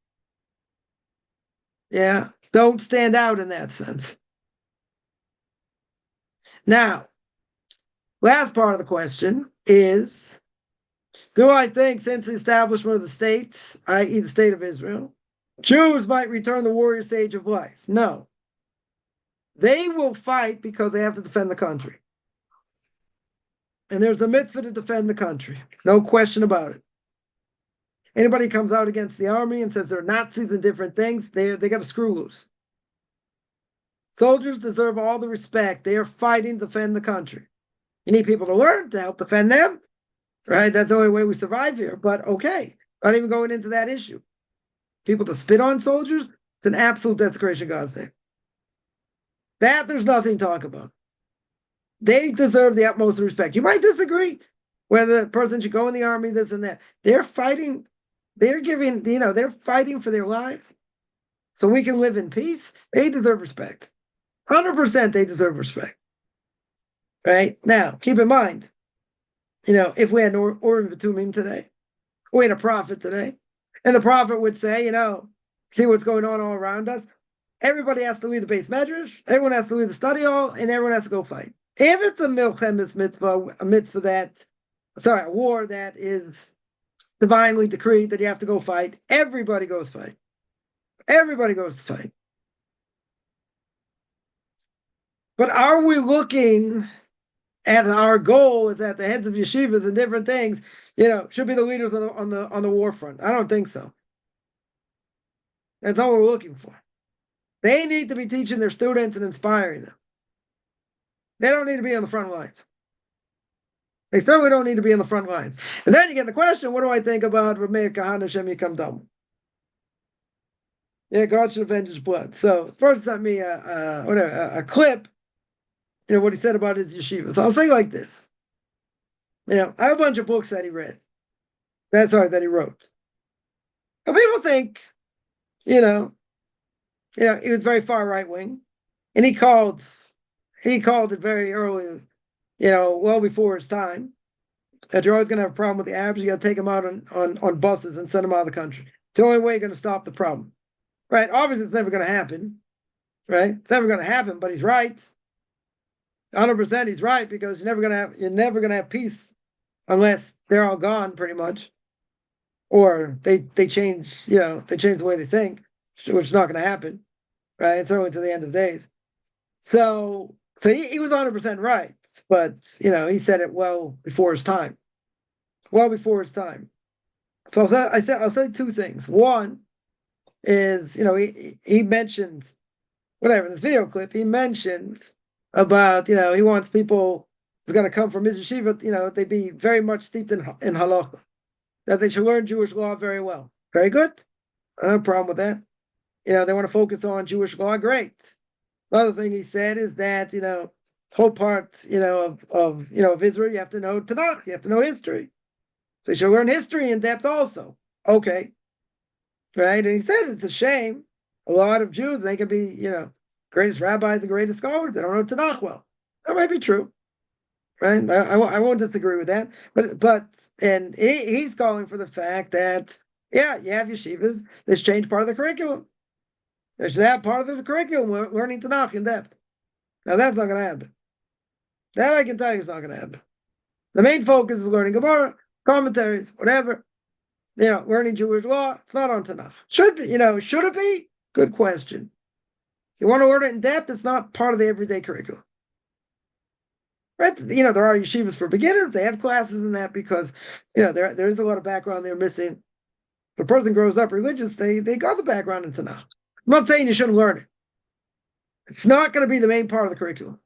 Yeah. Don't stand out in that sense. Now, Last part of the question is, do I think since the establishment of the states, i.e. the state of Israel, Jews might return the warrior stage of life? No. They will fight because they have to defend the country. And there's a mitzvah to defend the country. No question about it. Anybody comes out against the army and says they're Nazis and different things, they got to screw loose. Soldiers deserve all the respect. They are fighting to defend the country. You need people to learn to help defend them, right? That's the only way we survive here. But okay, not even going into that issue. People to spit on soldiers, it's an absolute desecration of God's name. That there's nothing to talk about. They deserve the utmost respect. You might disagree whether the person should go in the army, this and that. They're fighting, they're giving, they're fighting for their lives so we can live in peace. They deserve respect. 100% they deserve respect. Right? Now, keep in mind, if we had an Urim V'Tumim today, we had a prophet today, and the prophet would say, see what's going on all around us. Everybody has to leave the base medrash, everyone has to leave the study hall, and everyone has to go fight. If it's a milchemes mitzvah, a war that is divinely decreed that you have to go fight, everybody goes fight. Everybody goes to fight. But are we looking at our goal is that the heads of yeshivas and different things, should be the leaders on the war front? I don't think so. That's all we're looking for. They need to be teaching their students and inspiring them. They don't need to be on the front lines. They certainly don't need to be on the front lines. And then you get the question, what do I think about Rabbi Kahana Shem Yikam Dam? Yeah, God should avenge his blood. So the person sent me a clip, what he said about his yeshiva. So I'll say like this. I have a bunch of books that he read. That he wrote. And people think, he was very far right wing, and he called it very early, well before his time, that you're always going to have a problem with the Arabs. You got to take them out on buses and send them out of the country. It's the only way you're going to stop the problem, right? Obviously, it's never going to happen, right? It's never going to happen, but he's right. 100% he's right, because you're never going to have peace unless they're all gone, pretty much, or they change, they change the way they think, which is not going to happen, right? Certainly to the end of days. So he was 100% right, but he said it well before his time. Well before his time. So I'll say two things. One is, he mentioned, whatever, in this video clip, he mentioned about, he wants people who's going to come from his yeshiva, they be very much steeped in halacha, that they should learn Jewish law very well. Very good. No problem with that. They want to focus on Jewish law. Great. Another thing he said is that, whole part, of Israel, you have to know Tanakh, you have to know history. So you should learn history in depth also. Okay. Right? And he said it's a shame. A lot of Jews, they can be, greatest rabbis and greatest scholars. They don't know Tanakh well. That might be true. Right? I won't disagree with that. But he's calling for the fact that, yeah, you have yeshivas, let's change part of the curriculum. They should have part of the curriculum, learning Tanakh in depth. Now, that's not going to happen. That I can tell you is not going to happen. The main focus is learning Gemara, commentaries, whatever. Learning Jewish law. It's not on Tanakh. Should it be? Good question. If you want to learn it in depth, it's not part of the everyday curriculum. Right? There are yeshivas for beginners. They have classes in that because, there is a lot of background they're missing. If a person grows up religious, they got the background in Tanakh. I'm not saying you shouldn't learn it. It's not going to be the main part of the curriculum.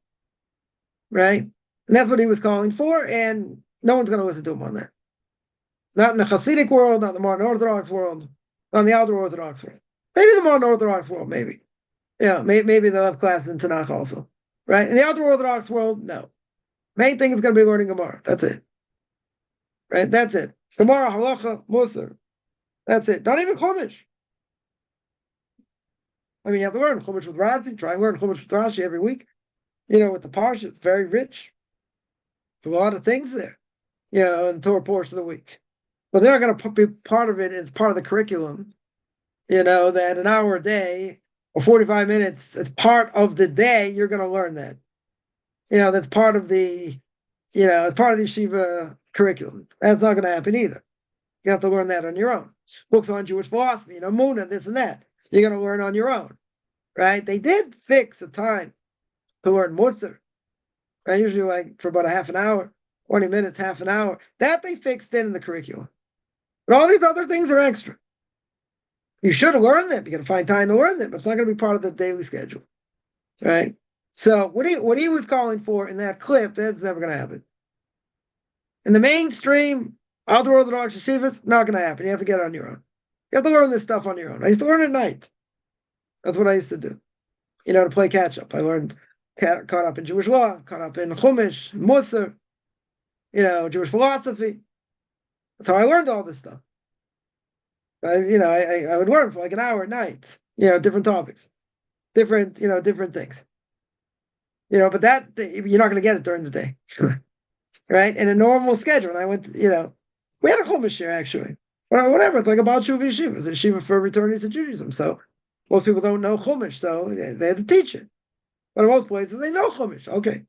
Right? And that's what he was calling for, and no one's going to listen to him on that. Not in the Hasidic world, not in the modern Orthodox world, not in the Elder Orthodox world. Maybe the modern Orthodox world, maybe. Maybe they'll have classes in Tanakh also. Right? In the Elder Orthodox world, no. Main thing is going to be learning Gemara. That's it. Right? That's it. Gemara, Halacha, Musar. That's it. Not even Chumash. You have to learn Chumash with Rashi. Try and learn Chumash with Rashi every week. With the Parsha, it's very rich. There's a lot of things there, in the Torah portion of the week. But they're not going to be part of it as part of the curriculum, that an hour a day or 45 minutes, as part of the day, you're going to learn that. That's part of the, as part of the yeshiva curriculum. That's not going to happen either. You have to learn that on your own. Books on Jewish philosophy, Muna, this and that. You're going to learn on your own, right? They did fix a time to learn Musar, right? Usually like for about a half an hour, 20 minutes, half an hour. That they fixed in the curriculum. But all these other things are extra. You should learn them. You're going to find time to learn them, but it's not going to be part of the daily schedule, right? So what he was calling for in that clip, that's never going to happen. In the mainstream, outdoor Orthodox yeshivas, not going to happen. You have to get it on your own. You have to learn this stuff on your own. I used to learn at night. That's what I used to do, to play catch up. I learned caught up in Jewish law, caught up in Chumash, Musar, Jewish philosophy. That's how I learned all this stuff. I would learn for like an hour at night, different topics, different things. But that you're not going to get it during the day, right? In a normal schedule. And I went, we had a Chumash here actually, whatever. It's like about Shuv Yeshiva. It's a yeshiva for returnees to Judaism. So most people don't know Chumash, so they had to teach it. But in most places they know Chumash. Okay.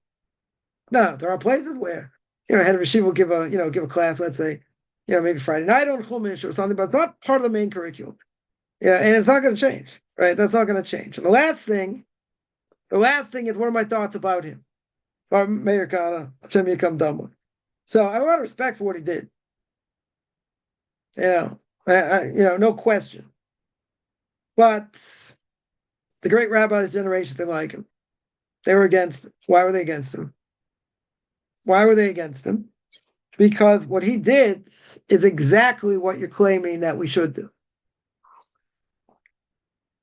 Now there are places where head of yeshiva will give a class. Let's say, maybe Friday night on Chumash or something, but it's not part of the main curriculum. And it's not going to change, right? That's not going to change. And the last thing is one of my thoughts about him, about Meir Kana, Hashem Yikam Damla. So I have a lot of respect for what he did. No question. But the great rabbis' generation didn't like him. They were against him. Why were they against him? Because what he did is exactly what you're claiming that we should do.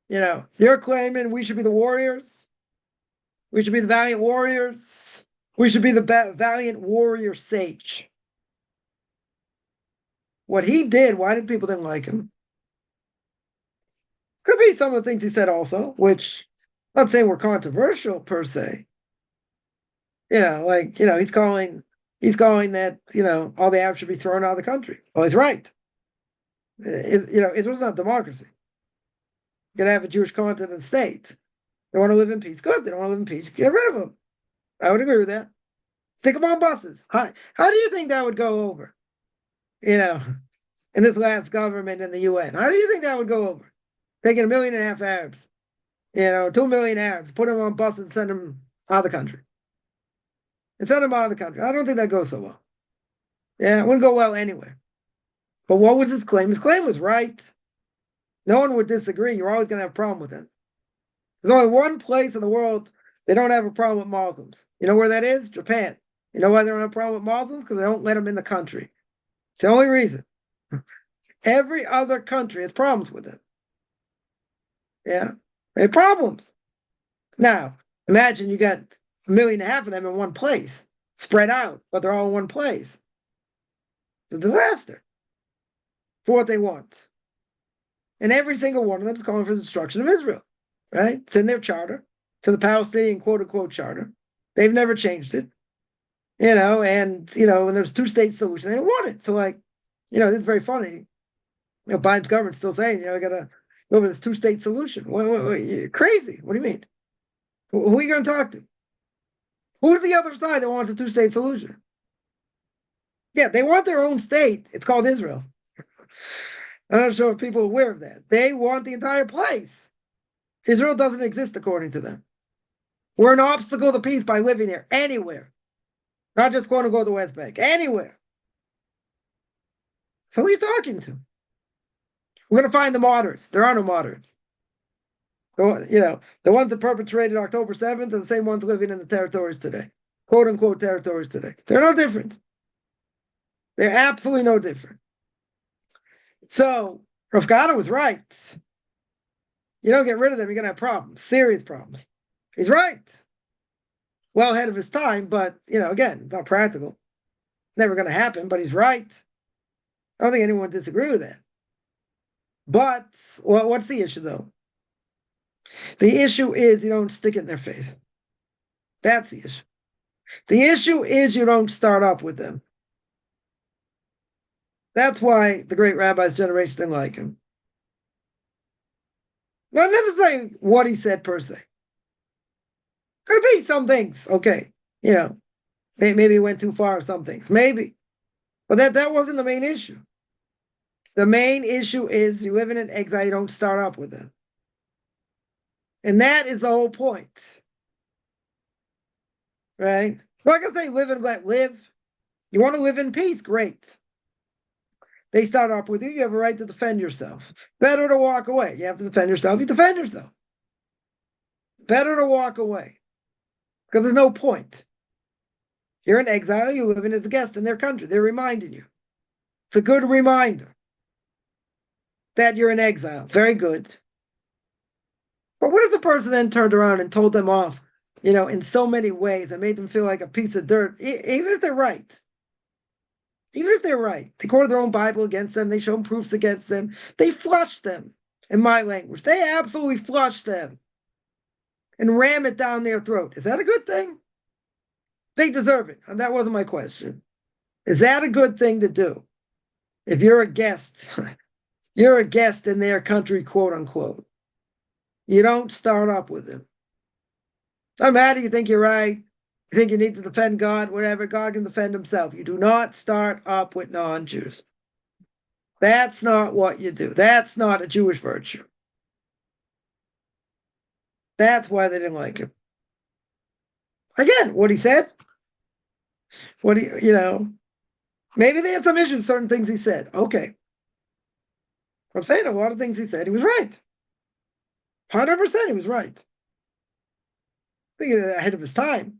You're claiming we should be the warriors. We should be the valiant warriors. We should be the valiant warrior sage. What he did, why did people didn't like him? Could be some of the things he said also, which I'm not saying were controversial per se. He's calling that, all the Arabs should be thrown out of the country. Well, he's right. Israel's not democracy. You're going to have a Jewish continent state. They want to live in peace. Good. They don't want to live in peace. Get rid of them. I would agree with that. Stick them on buses. How do you think that would go over? In this last government in the UN. How do you think that would go over? Taking 1.5 million Arabs, 2 million Arabs, put them on buses and send them out of the country. I don't think that goes so well. Yeah, it wouldn't go well anywhere. But what was his claim? His claim was right. No one would disagree. You're always going to have a problem with it. There's only one place in the world they don't have a problem with Muslims. You know where that is? Japan. You know why they don't have a problem with Muslims? Because they don't let them in the country. It's the only reason. Every other country has problems with it. Yeah, they have problems. Now, imagine you got 1.5 million of them in one place, spread out, but they're all in one place. It's a disaster for what they want. And every single one of them is calling for the destruction of Israel, right? It's in their charter, to the Palestinian quote-unquote charter. They've never changed it, and, when there's two-state solution, they don't want it. So, it's very funny. Biden's government's still saying, we got to go over this two-state solution. You're crazy. What do you mean? Who are you going to talk to? Who's the other side that wants a two-state solution? Yeah, they want their own state. It's called Israel. I'm not sure if people are aware of that. They want the entire place. Israel doesn't exist according to them. We're an obstacle to peace by living here, anywhere. Not just going to go to the West Bank, anywhere. So who are you talking to? We're going to find the moderates. There are no moderates. The ones that perpetrated October 7th are the same ones living in the territories today. Quote unquote territories today. They're no different. They're absolutely no different. So Rav Kahana was right. You don't get rid of them, you're going to have problems, serious problems. He's right. Well ahead of his time, but, again, not practical. Never going to happen, but he's right. I don't think anyone would disagree with that. But, what's the issue, though? The issue is you don't stick it in their face. That's the issue. The issue is you don't start up with them. That's why the great rabbis' generation didn't like him. Not necessarily what he said per se. Could be some things, okay. Maybe he went too far or some things. Maybe. But that wasn't the main issue. The main issue is you live in an exile, you don't start up with them. And that is the whole point. Right? Like I say, live and let live. You want to live in peace? Great. They start off with you. You have a right to defend yourself. Better to walk away. You have to defend yourself. You defend yourself. Better to walk away because there's no point. You're in exile. You live in as a guest in their country. They're reminding you. It's a good reminder that you're in exile. Very good. But what if the person then turned around and told them off, in so many ways and made them feel like a piece of dirt, even if they're right? Even if they're right, they quote their own Bible against them, they show them proofs against them, they flush them, in my language. They absolutely flush them and ram it down their throat. Is that a good thing? They deserve it. And that wasn't my question. Is that a good thing to do? If you're a guest, you're a guest in their country, quote unquote. You don't start up with them. No matter you think you're right, you think you need to defend God, whatever, God can defend himself. You do not start up with non-Jews. That's not what you do. That's not a Jewish virtue. That's why they didn't like him. Again, what he said, maybe they had some issues with certain things he said. Okay. I'm saying a lot of things he said, he was right. 100% he was right. I think ahead of his time.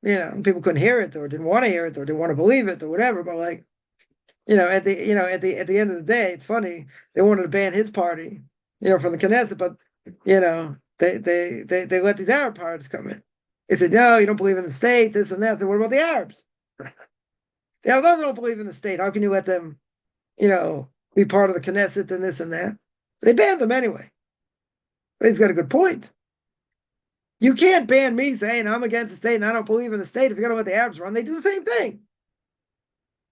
People couldn't hear it or didn't want to hear it or didn't want to believe it or whatever. But at the end of the day, it's funny. They wanted to ban his party, from the Knesset, but they let these Arab parties come in. They said, no, you don't believe in the state, this and that. I said, what about the Arabs? The Arabs also don't believe in the state. How can you let them, be part of the Knesset and this and that? They banned them anyway. But he's got a good point. You can't ban me saying I'm against the state and I don't believe in the state if you're going to let the Arabs run. They do the same thing.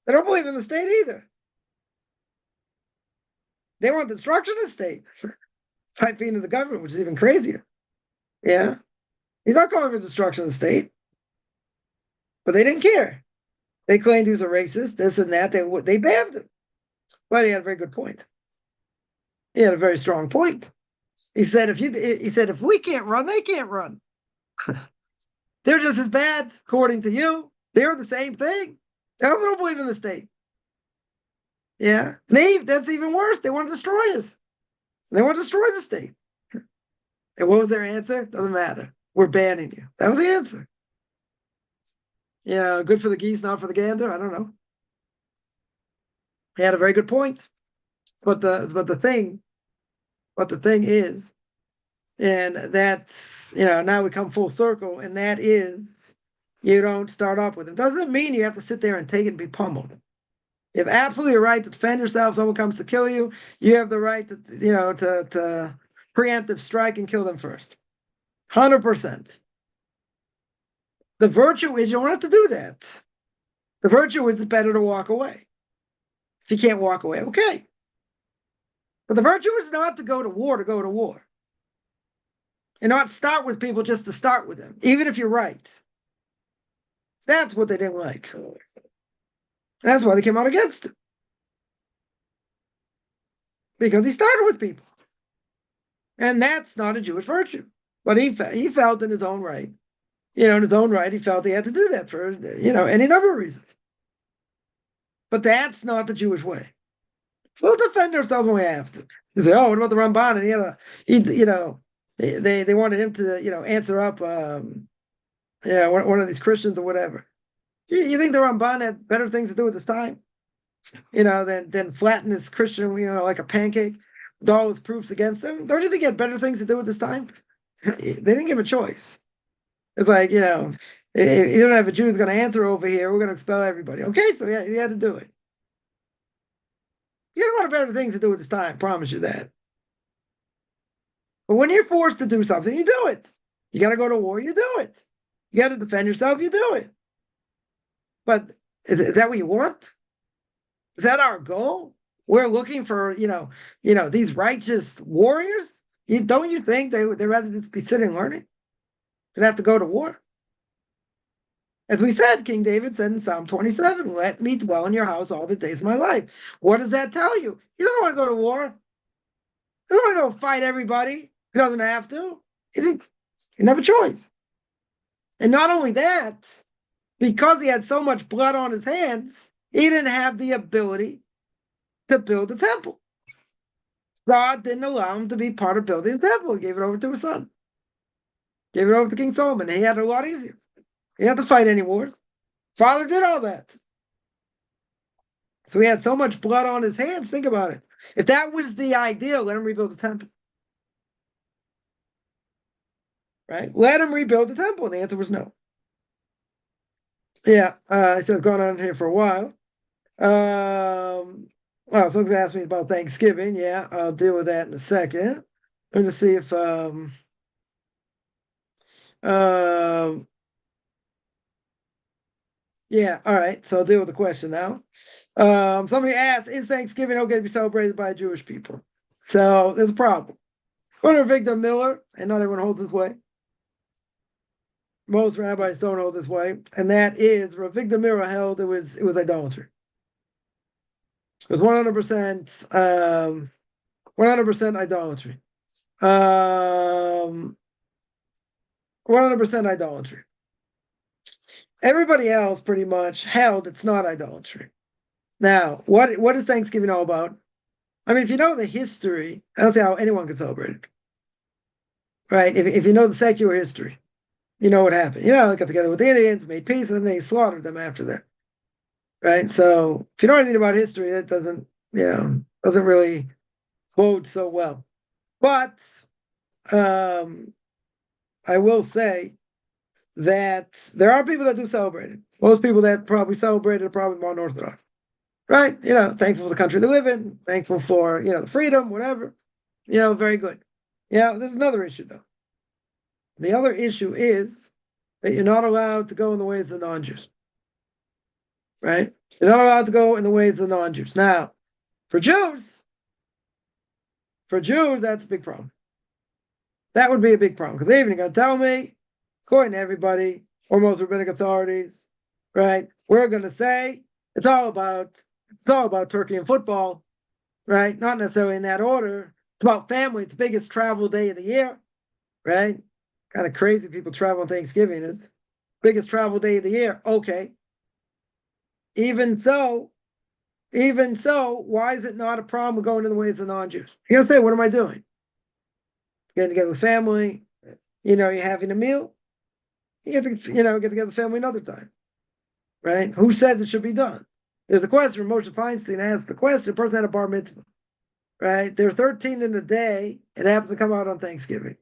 They don't believe in the state either. They want the destruction of the state. Type into the government, which is even crazier. Yeah. He's not calling for destruction of the state. But they didn't care. They claimed he was a racist, this and that. They banned him. But he had a very good point. He had a very strong point. He said, if we can't run, they can't run. They're just as bad, according to you. They're the same thing. They also don't believe in the state. Yeah. That's even worse. They want to destroy us. They want to destroy the state. And what was their answer? Doesn't matter. We're banning you. That was the answer. Good for the geese, not for the gander. I don't know. He had a very good point. But the thing is, and that's, now we come full circle, and that is, you don't start off with them. Doesn't mean you have to sit there and take it and be pummeled. You have absolutely a right to defend yourself. If someone comes to kill you, you have the right to, to preemptive strike and kill them first. 100%. The virtue is you don't have to do that. The virtue is it's better to walk away. If you can't walk away, okay. But the virtue is not to go to war. And not start with people just to start with them, even if you're right. That's what they didn't like. That's why they came out against him. Because he started with people. And that's not a Jewish virtue. But he felt in his own right. In his own right, he felt he had to do that for, any number of reasons. But that's not the Jewish way. We'll defend ourselves when we have to. You say, oh, what about the Ramban? And they wanted him to, answer up, one of these Christians or whatever. You think the Ramban had better things to do at this time? Than flatten this Christian, like a pancake with all his proofs against him? Don't you think he had better things to do at this time? They didn't give him a choice. It's like, if you don't have a Jew who's going to answer over here, we're going to expel everybody. Okay, so yeah, you had to do it. You had a lot of better things to do at this time, promise you that. But when you're forced to do something, you do it. You got to go to war, you do it. You got to defend yourself, you do it. But is that what you want? Is that our goal? We're looking for, these righteous warriors? Don't you think they'd rather just be sitting learning than have to go to war? As we said, King David said in Psalm 27, let me dwell in your house all the days of my life. What does that tell you? He doesn't want to go to war. He doesn't want to go fight everybody. He doesn't have to. He didn't have a choice. And not only that, because he had so much blood on his hands, he didn't have the ability to build the temple. God didn't allow him to be part of building the temple. He gave it over to his son. Gave it over to King Solomon. He had it a lot easier. He didn't have to fight any wars. Father did all that. So he had so much blood on his hands. Think about it. If that was the idea, let him rebuild the temple. Right? Let him rebuild the temple. And the answer was no. Yeah. So I've gone on here for a while. Someone's going to ask me about Thanksgiving. Yeah, I'll deal with that in a second. I'm going to see if yeah, all right. So I'll deal with the question now. Somebody asked, is Thanksgiving okay to be celebrated by Jewish people? So there's a problem. Go to Victor Miller, and not everyone holds this way. Most rabbis don't hold this way, and that is Victor Miller held it was idolatry. It was 100% 100% idolatry. 100% idolatry. Everybody else pretty much held it's not idolatry. Now, what is Thanksgiving all about? I mean, if you know the history, I don't see how anyone can celebrate it. Right? If you know the secular history, you know what happened. They got together with the Indians, made peace, and they slaughtered them after that. Right? So if you know anything about history, that doesn't really bode so well. But I will say that there are people that do celebrate it. Most people that probably celebrate it are probably more Orthodox. Right? Thankful for the country they live in, thankful for, the freedom, whatever. Very good. There's another issue, though. The other issue is that you're not allowed to go in the ways of the non-Jews. Right? You're not allowed to go in the ways of the non-Jews. Now, for Jews, that's a big problem. That would be a big problem, because they're even going to tell me, according to everybody, or most rabbinic authorities, right, we're going to say it's all about turkey and football, right? Not necessarily in that order. It's about family. It's the biggest travel day of the year, right? Kind of crazy people travel on Thanksgiving. It's biggest travel day of the year. Okay. Even so, why is it not a problem with going to the ways of non-Jews? You're going to say, what am I doing? Getting together with family, you're having a meal. You get to, get together with family another time, right? Who says it should be done? There's a question. Moshe Feinstein asked the question. The person had a bar mitzvah, right? They're 13 in a day. It happens to come out on Thanksgiving.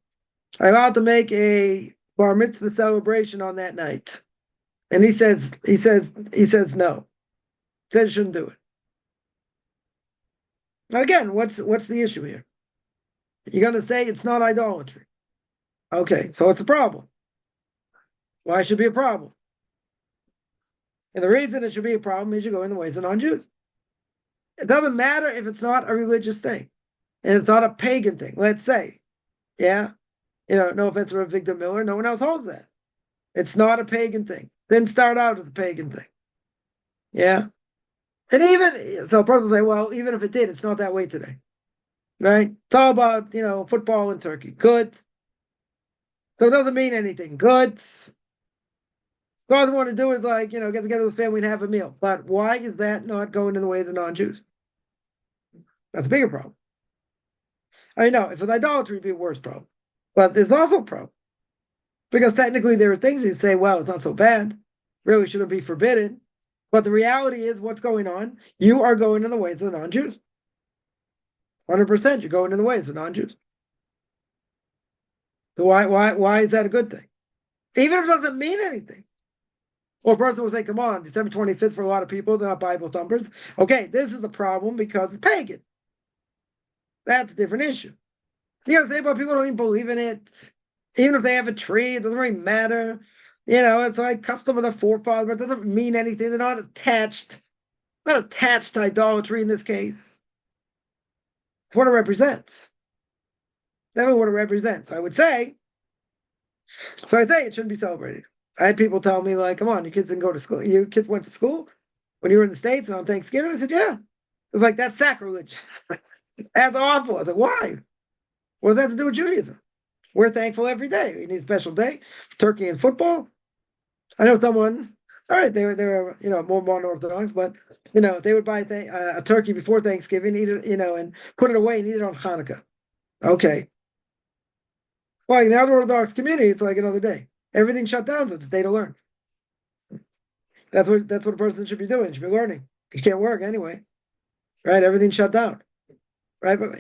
I'm allowed to make a bar mitzvah celebration on that night, and he says no. He says shouldn't do it. Now again, what's the issue here? You're going to say it's not idolatry. Okay, so it's a problem. Why should it be a problem? And the reason it should be a problem is you go in the ways of non-Jews. It doesn't matter if it's not a religious thing, and it's not a pagan thing. Let's say, no offense to Victor Miller, no one else holds that. It's not a pagan thing. Didn't start out as a pagan thing. Yeah. And even, so a person will say, well, even if it did, it's not that way today. Right? It's all about, football and turkey. Good. So it doesn't mean anything. Good. All I want to do is get together with family and have a meal. But why is that not going in the way of the non-Jews? That's a bigger problem. I know, if it's idolatry, it'd be a worse problem. But there's also a problem. Because technically there are things you say, well, it's not so bad. Really shouldn't be forbidden. But the reality is what's going on. You are going in the ways of the non-Jews. 100% you're going in the ways of the non-Jews. So why is that a good thing? Even if it doesn't mean anything. Or a person will say, come on, December 25th for a lot of people, they're not Bible thumpers. Okay, this is the problem because it's pagan. That's a different issue. You gotta say about people who don't even believe in it. Even if they have a tree, it doesn't really matter. It's like custom of the forefathers, but it doesn't mean anything. They're not attached. Not attached to idolatry in this case. It's what it represents. That's what it represents. I would say. So I say it shouldn't be celebrated. I had people tell me like, "Come on, your kids didn't go to school. Your kids went to school when you were in the States and on Thanksgiving." I said, "Yeah." It was like that's sacrilege. That's awful. I said, "Why? What does that have to do with Judaism? We're thankful every day. We need a special day, turkey and football." I know someone. All right, they were more modern Orthodox, but they would buy a turkey before Thanksgiving, eat it, and put it away and eat it on Hanukkah. Okay. Well, in the other Orthodox community, it's like another day. Everything shut down, so it's a day to learn. That's what a person should be doing. Should be learning. Because you can't work anyway, right? Everything's shut down, right? But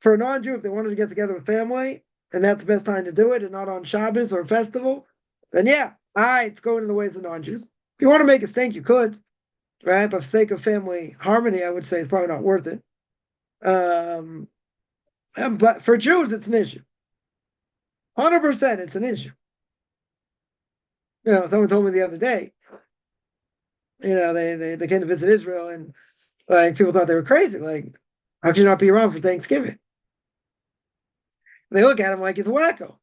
for a non-Jew, if they wanted to get together with family, and that's the best time to do it, and not on Shabbos or festival, then yeah, all right, it's going in the ways of non-Jews. If you want to make a stink, you could, right? But for the sake of family harmony, I would say it's probably not worth it. But for Jews, it's an issue. 100%, it's an issue. Someone told me the other day, they came to visit Israel and like people thought they were crazy. Like, how can you not be around for Thanksgiving? And they look at him like he's a wacko.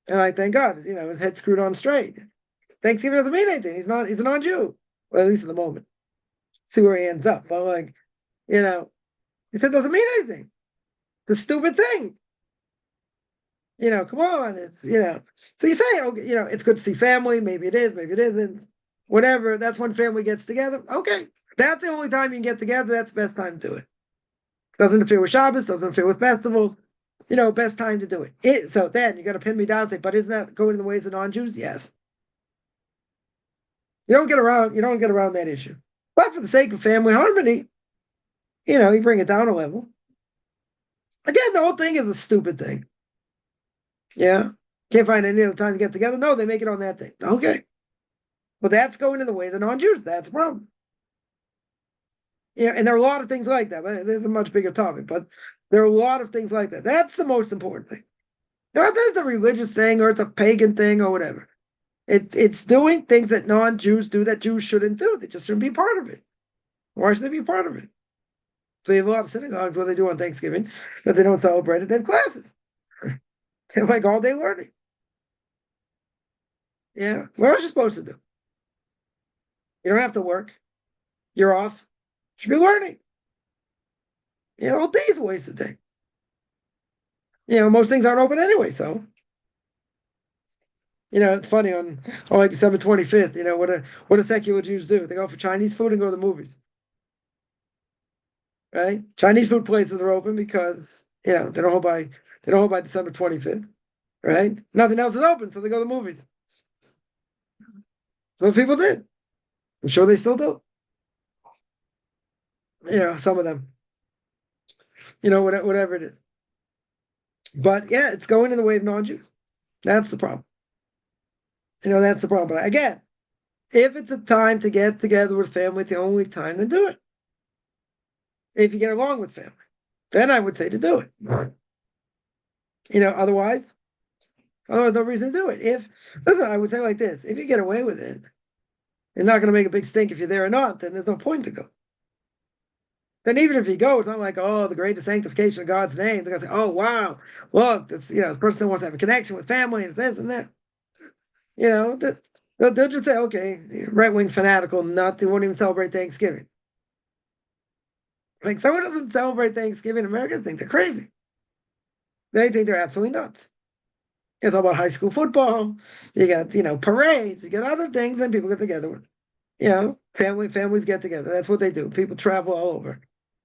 And like, thank God, his head's screwed on straight. Thanksgiving doesn't mean anything. He's a non-Jew. Well, at least in the moment. See where he ends up. But like, he said it doesn't mean anything. The stupid thing. Come on. It's so you say, okay, it's good to see family. Maybe it is, maybe it isn't. Whatever. That's when family gets together. Okay. That's the only time you can get together. That's the best time to do it. Doesn't interfere with Shabbos, doesn't interfere with festivals. Best time to do it. So then you got to pin me down and say, but isn't that going in the ways of non-Jews? Yes. You don't get around that issue. But for the sake of family harmony, you bring it down a level. Again, the whole thing is a stupid thing. Yeah. Can't find any other time to get together. No, they make it on that thing. Okay. But that's going in the way of the non-Jews. That's the problem. And there are a lot of things like that, but there's a much bigger topic. But there are a lot of things like that. That's the most important thing. Not that it's a religious thing or it's a pagan thing or whatever. It's doing things that non-Jews do that Jews shouldn't do. They just shouldn't be part of it. Why should they be part of it? So you have a lot of synagogues what they do on Thanksgiving that they don't celebrate it. They have classes. They have like all day learning. Yeah. What else are you supposed to do? You don't have to work. You're off. You should be learning. The whole day is a wasted day. Most things aren't open anyway, so it's funny on like December 25th, what do secular Jews do? They go for Chinese food and go to the movies. Right? Chinese food places are open because, they don't hold by December 25th. Right? Nothing else is open, so they go to the movies. So people did. I'm sure they still do. Some of them. Whatever it is. But yeah, it's going in the way of non-Jews. That's the problem. That's the problem. But again, if it's a time to get together with family, it's the only time to do it. If you get along with family, then I would say to do it. Otherwise, no reason to do it. Listen, I would say like this: if you get away with it, you're not going to make a big stink if you're there or not. Then there's no point to go. Then even if you go, it's not like, oh, the greatest sanctification of God's name. They're going to say, oh, wow, look, this person wants to have a connection with family and this and that. They'll just say, okay, right-wing fanatical, they won't even celebrate Thanksgiving. Like someone doesn't celebrate Thanksgiving, Americans think they're crazy. They think they're absolutely nuts. It's all about high school football. You got, parades. You got other things, and people get together. Families get together. That's what they do. People travel all over.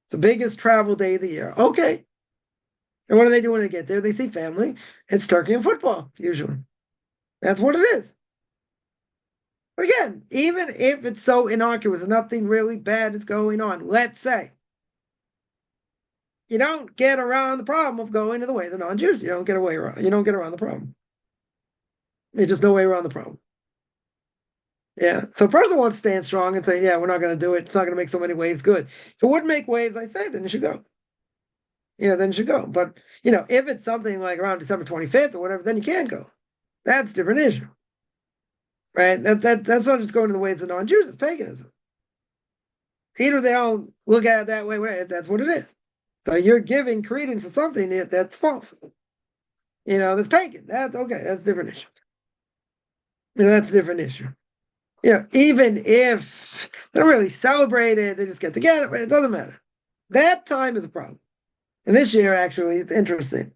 It's the biggest travel day of the year. Okay. And what do they do when they get there? They see family. It's turkey and football, usually. That's what it is. But again, even if it's so innocuous, nothing really bad is going on, let's say, you don't get around the problem of going to the way of the non-Jews. You don't get around the problem. There's just no way around the problem. Yeah. So a person wants to stand strong and say, yeah, we're not going to do it. It's not going to make so many waves good. If it would make waves, I say, then you should go. Then you should go. But, if it's something like around December 25th or whatever, then you can't go. That's a different issue. Right? That's not just going to the ways of non-Jews, it's paganism. Either they don't look at it that way, that's what it is. So you're giving credence to something that's false. That's pagan. That's okay. That's a different issue. That's a different issue. Even if they don't really celebrate it, they just get together, it doesn't matter. That time is a problem. And this year, actually, it's interesting.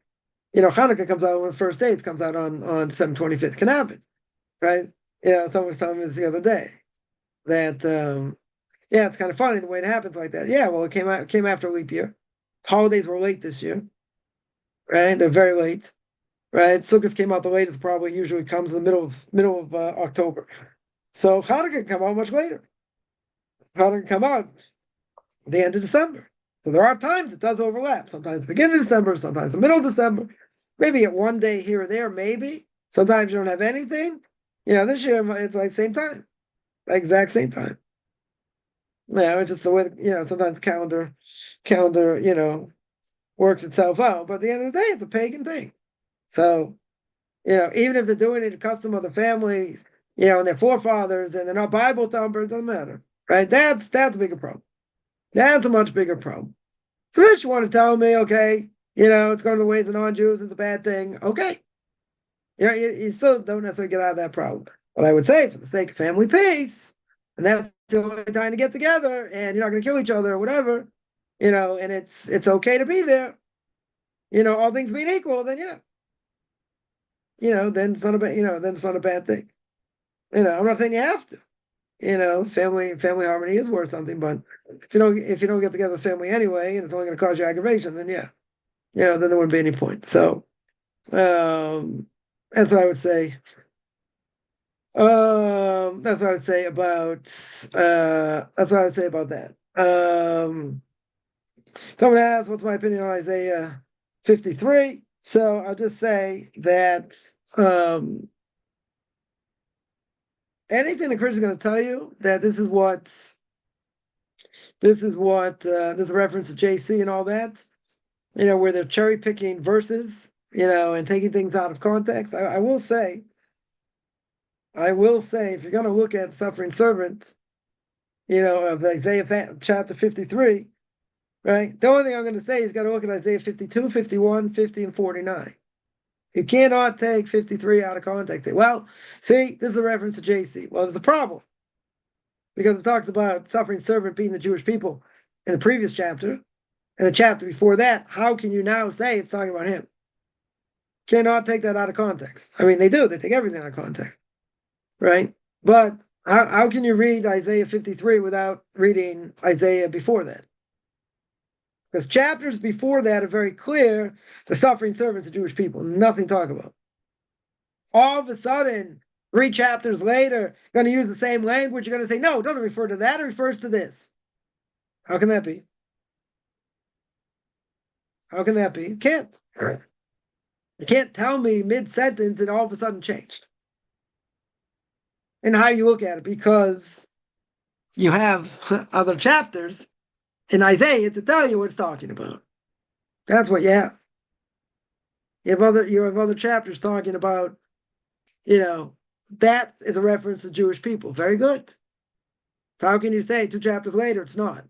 Hanukkah comes out on the first day. It comes out on December 25th. Can happen, right? Someone was telling me this the other day that, yeah, it's kind of funny the way it happens like that. Yeah, well, it came after a leap year. Holidays were late this year, right? They're very late, right? Sukkot came out the latest. Probably usually comes in the middle of October. So Hanukkah can come out much later. Hanukkah can come out the end of December. So there are times it does overlap. Sometimes the beginning of December, sometimes the middle of December. Maybe at one day here or there, maybe. Sometimes you don't have anything. This year it's like same time, exact same time. It's just the way sometimes calendar works itself out. But at the end of the day, it's a pagan thing. So even if they're doing it a custom of the families, and their forefathers, and they're not Bible thumpers, doesn't matter, right? That's a bigger problem. That's a much bigger problem. So this you want to tell me, okay, it's going to the ways of non-Jews, it's a bad thing. Okay. You still don't necessarily get out of that problem. But I would say, for the sake of family peace, and that's the only time to get together, and you're not going to kill each other or whatever, and it's okay to be there, all things being equal, then yeah. Then it's not then it's not a bad thing. I'm not saying you have to. Family harmony is worth something, but if you don't get together with family anyway, and it's only going to cause you aggravation, then yeah, then there wouldn't be any point. So, that's what I would say. That's what I would say about. That's what I would say about that. Someone asked, "What's my opinion on Isaiah 53?" So I'll just say that anything the Christian is going to tell you that this is a reference to JC and all that, where they're cherry picking verses, and taking things out of context. I will say, if you're going to look at suffering servant, of Isaiah chapter 53, right? The only thing I'm going to say is you got to look at Isaiah 52, 51, 50, and 49. You cannot take 53 out of context. Well, see, this is a reference to JC. Well, there's a problem, because it talks about suffering servant being the Jewish people in the previous chapter, and the chapter before that. How can you now say it's talking about him? Cannot take that out of context. I mean, they do. They take everything out of context, right? But how can you read Isaiah 53 without reading Isaiah before that? Because chapters before that are very clear. The suffering servants of Jewish people, nothing to talk about. All of a sudden, 3 chapters later, going to use the same language. You're going to say, no, it doesn't refer to that. It refers to this. How can that be? How can that be? It can't. You can't tell me mid-sentence it all of a sudden changed. And how you look at it, because you have other chapters in Isaiah to tell you what it's talking about. That's what you have. You have other chapters talking about, that is a reference to Jewish people. Very good. So how can you say 2 chapters later it's not?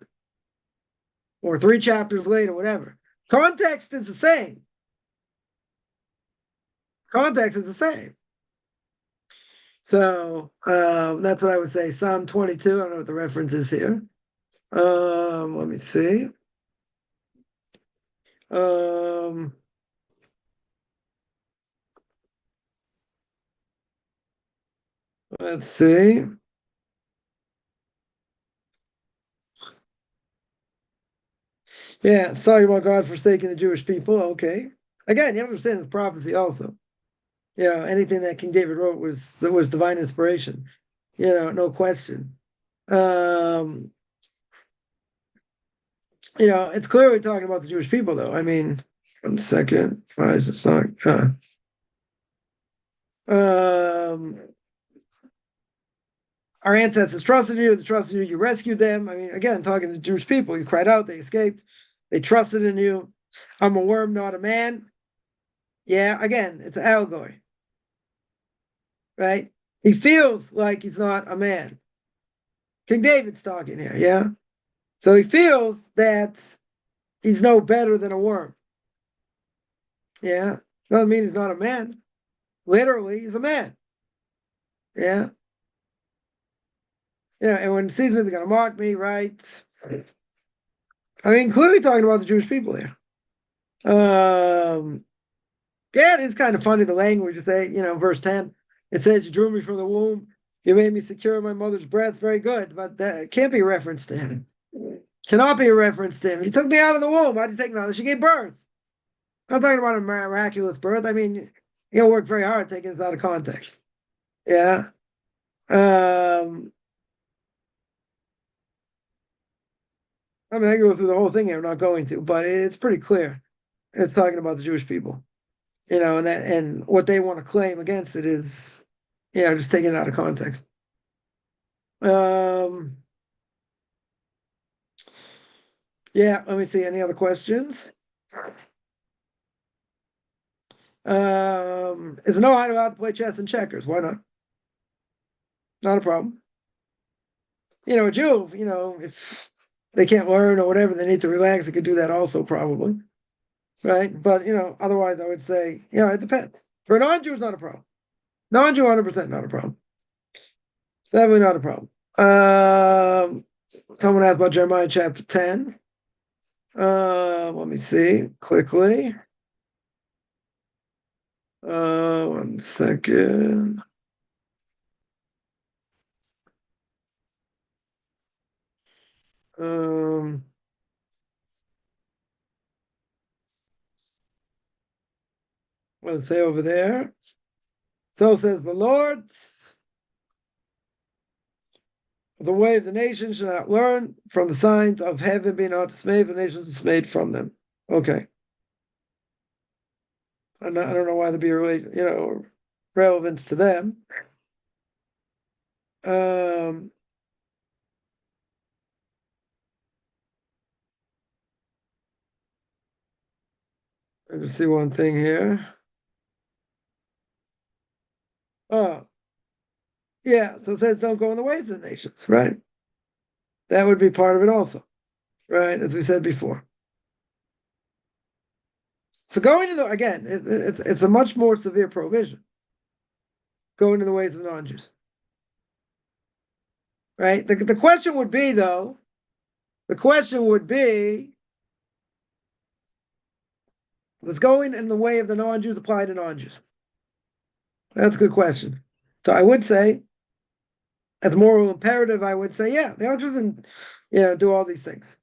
Or 3 chapters later, whatever. Context is the same. Context is the same. So that's what I would say. Psalm 22. I don't know what the reference is here. Let me see. Let's see. Yeah, it's talking about God forsaking the Jewish people. Okay. Again, you understand this prophecy also. Anything that King David wrote was divine inspiration. No question. It's clearly talking about the Jewish people, though. I mean, 1 second. Why is this not? Our ancestors trusted you. They trusted you. You rescued them. I mean, again, talking to the Jewish people, you cried out. They escaped. They trusted in you. I'm a worm, not a man. Yeah, again, it's an allegory, right? He feels like he's not a man. King David's talking here, yeah? So he feels that he's no better than a worm. Yeah? Doesn't mean he's not a man. Literally, he's a man. Yeah. Yeah, and when he sees me, they're gonna mock me, right? I mean, clearly talking about the Jewish people here. Um, yeah, it is kind of funny the language you say, verse 10. It says, "You drew me from the womb, you made me secure in my mother's breast." Very good, but that can't be a reference to him. Cannot be a reference to him. He took me out of the womb. Why did you take me out? She gave birth. I'm not talking about a miraculous birth. I mean, you gotta work very hard taking this out of context. Yeah. I mean, I can go through the whole thing here. I'm not going to, but it's pretty clear. It's talking about the Jewish people, and what they want to claim against it is, just taking it out of context. Um, yeah. Let me see. Any other questions? Is no Noahide allowed to play chess and checkers? Why not? Not a problem. A Jew, if they can't learn or whatever, they need to relax. They could do that also, probably, right? But otherwise, I would say, it depends. For a non-Jew, it's not a problem. Non-Jew, 100% not a problem. Definitely not a problem. Someone asked about Jeremiah chapter 10. Let me see quickly. 1 second. Let's say over there. So says the Lord, the way of the nations shall not learn from the signs of heaven, be not dismayed, the nations dismayed from them. Okay. I don't know why there'd be relevance to them. Let me see one thing here. Oh, yeah. So it says don't go in the ways of the nations, right? That would be part of it also, right? As we said before. So going to again, it's a much more severe prohibition. Going in the ways of non-Jews, right? The question would be though. The question would be, does going in the way of the non-Jews apply to non-Jews? That's a good question. So I would say, as a moral imperative, I would say, yeah, the non shouldn't, do all these things.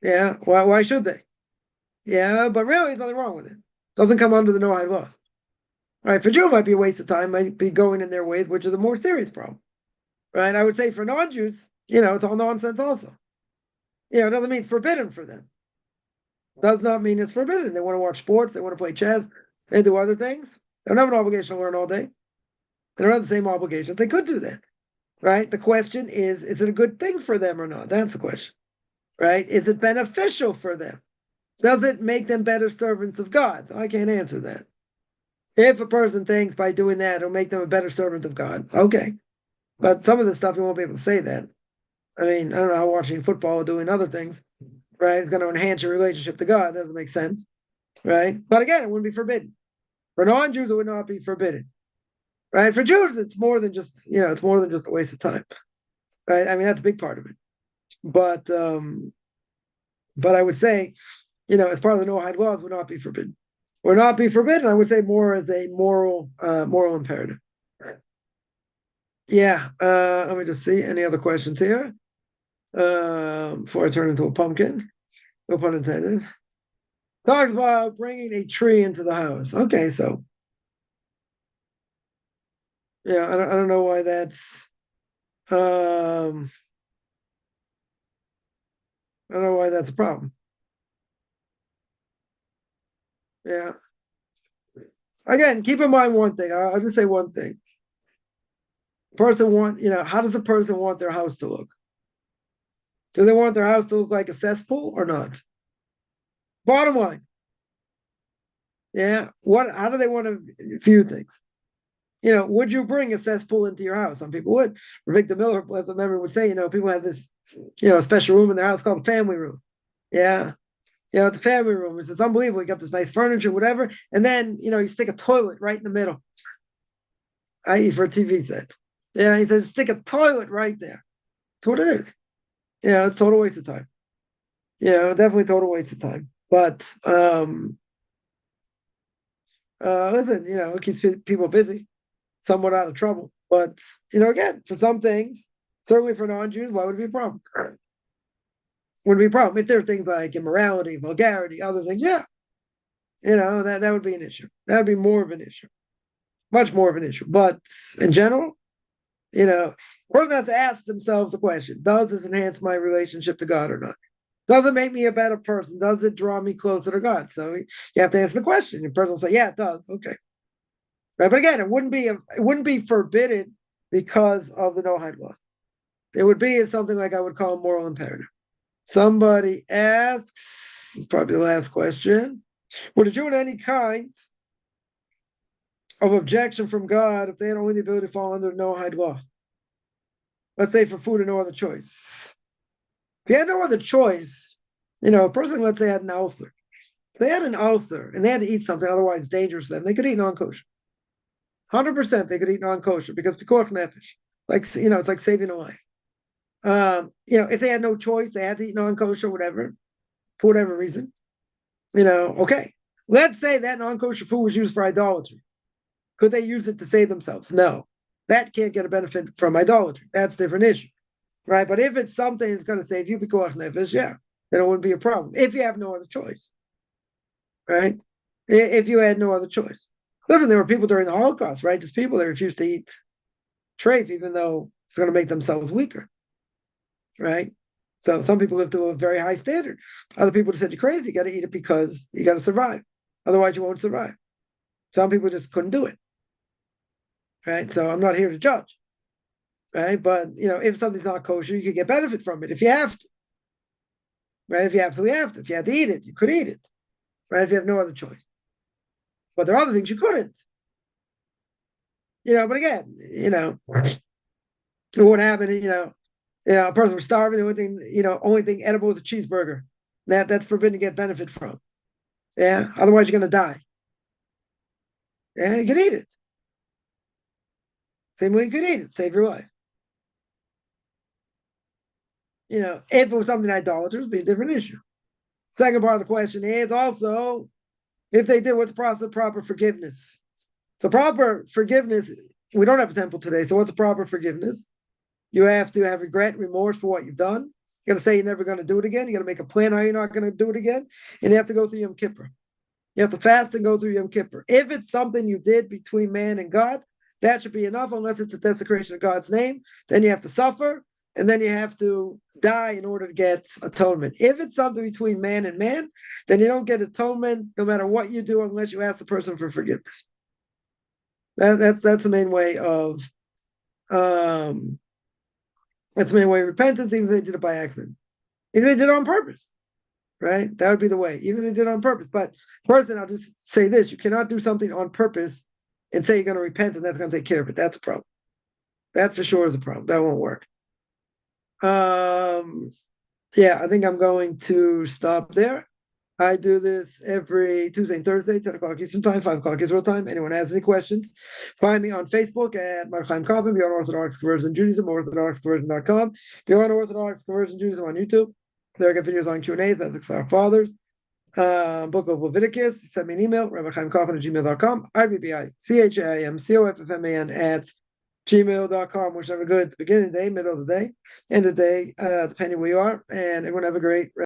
Yeah, why should they? Yeah, but really, there's nothing wrong with it. Doesn't come under the Noahide laws. Right? For Jew, it might be a waste of time, might be going in their ways, which is a more serious problem. Right? I would say for non-Jews, it's all nonsense also. It doesn't mean it's forbidden for them. Does not mean it's forbidden. They want to watch sports, they want to play chess, they do other things. They don't have an obligation to learn all day. They don't have the same obligations. They could do that. Right? The question is it a good thing for them or not? That's the question. Right? Is it beneficial for them? Does it make them better servants of God? I can't answer that. If a person thinks by doing that it'll make them a better servant of God, okay. But some of the stuff you won't be able to say that. I mean, I don't know how watching football or doing other things, right, is going to enhance your relationship to God. That doesn't make sense, right? But again, it wouldn't be forbidden. For non-Jews, it would not be forbidden, right? For Jews, it's more than just, it's more than just a waste of time, right? I mean, that's a big part of it. But I would say, as part of the Noahide laws, would not be forbidden. Would not be forbidden. I would say more as a moral imperative. Yeah. Let me just see. Any other questions here? Before I turn into a pumpkin. No pun intended. Talks about bringing a tree into the house. Okay, so yeah, I don't know why that's. I don't know why that's a problem. Yeah. Again, keep in mind one thing. I'll just say one thing. Person want, how does a person want their house to look? Do they want their house to look like a cesspool or not? Bottom line. Yeah. How do they want to view things? Would you bring a cesspool into your house? Some people would. Victor Miller, blessed memory, would say, people have this, special room in their house called the family room. Yeah. It's a family room. It's unbelievable. You got this nice furniture, whatever. And then, you stick a toilet right in the middle. i.e. for a TV set. Yeah, he says stick a toilet right there. That's what it is. Yeah, it's total waste of time. Yeah, definitely total waste of time. But listen, it keeps people busy, somewhat out of trouble. But again, for some things, certainly for non-Jews, why would it be a problem? Would it be a problem if there are things like immorality, vulgarity, other things? Yeah, that would be an issue. That would be more of an issue, much more of an issue. But in general, person has to ask themselves the question: does this enhance my relationship to God or not? Does it make me a better person? Does it draw me closer to God? So you have to answer the question. The person will say, "Yeah, it does." Okay, right. But again, it wouldn't be forbidden because of the Noahide law. It would be something like I would call a moral imperative. Somebody asks, this is probably the last question: would a Jew in any kind of objection from God if they had only the ability to fall under Noahide law? Let's say for food and no other choice. If you had no other choice, a person, let's say, had an ulcer. If they had an ulcer and they had to eat something otherwise dangerous to them, they could eat non-kosher. 100% they could eat non-kosher because pikuach nefesh, it's like saving a life. If they had no choice, they had to eat non-kosher, whatever, for whatever reason. Okay. Let's say that non-kosher food was used for idolatry. Could they use it to save themselves? No. That can't get a benefit from idolatry. That's a different issue. Right? But if it's something that's going to save you, pikuach nefesh, yeah, then it wouldn't be a problem. If you have no other choice. Right? If you had no other choice. Listen, there were people during the Holocaust, right? Just people that refused to eat treif, even though it's going to make themselves weaker. Right? So some people live to a very high standard. Other people just said, you're crazy. You got to eat it because you got to survive. Otherwise, you won't survive. Some people just couldn't do it. Right? So I'm not here to judge. Right? But, if something's not kosher, you could get benefit from it if you have to. Right? If you absolutely have to. If you had to eat it, you could eat it. Right? If you have no other choice. But there are other things you couldn't. But again, what happened, a person was starving, the only thing edible is a cheeseburger. That's forbidden to get benefit from. Yeah. Otherwise you're gonna die. Yeah, you can eat it. Same way you could eat it, save your life. If it was something idolatrous, it'd be a different issue. Second part of the question is also if they did, what's the process of proper forgiveness? So proper forgiveness, we don't have a temple today, so what's the proper forgiveness? You have to have regret, remorse for what you've done. You got to say you're never going to do it again. You got to make a plan how you're not going to do it again. And you have to go through Yom Kippur. You have to fast and go through Yom Kippur. If it's something you did between man and God, that should be enough, unless it's a desecration of God's name. Then you have to suffer, and then you have to die in order to get atonement. If it's something between man and man, then you don't get atonement no matter what you do unless you ask the person for forgiveness. That's the main way of that's the main way of repentance, even if they did it by accident. If they did it on purpose, right? That would be the way, even if they did it on purpose. But person, I'll just say this: you cannot do something on purpose and say you're going to repent and that's going to take care of it. That's a problem. That for sure is a problem. That won't work. Yeah, I think I'm going to stop there. I do this every Tuesday and Thursday, 10 o'clock Eastern Time, 5 o'clock Israel Time. Anyone has any questions, find me on Facebook at Mar Chaim Kaufman, Beyond Orthodox Conversion Judaism, orthodoxconversion.com. Beyond Orthodox Conversion Judaism on YouTube. There I get videos on Q&As, that's our fathers. Book of Leviticus. Send me an email, rabbichaimkaufman@gmail.com, RBBICHAIMCOFFMAN at gmail.com. Wish have a good beginning of the day, middle of the day, end of the day, depending where you are. And everyone have a great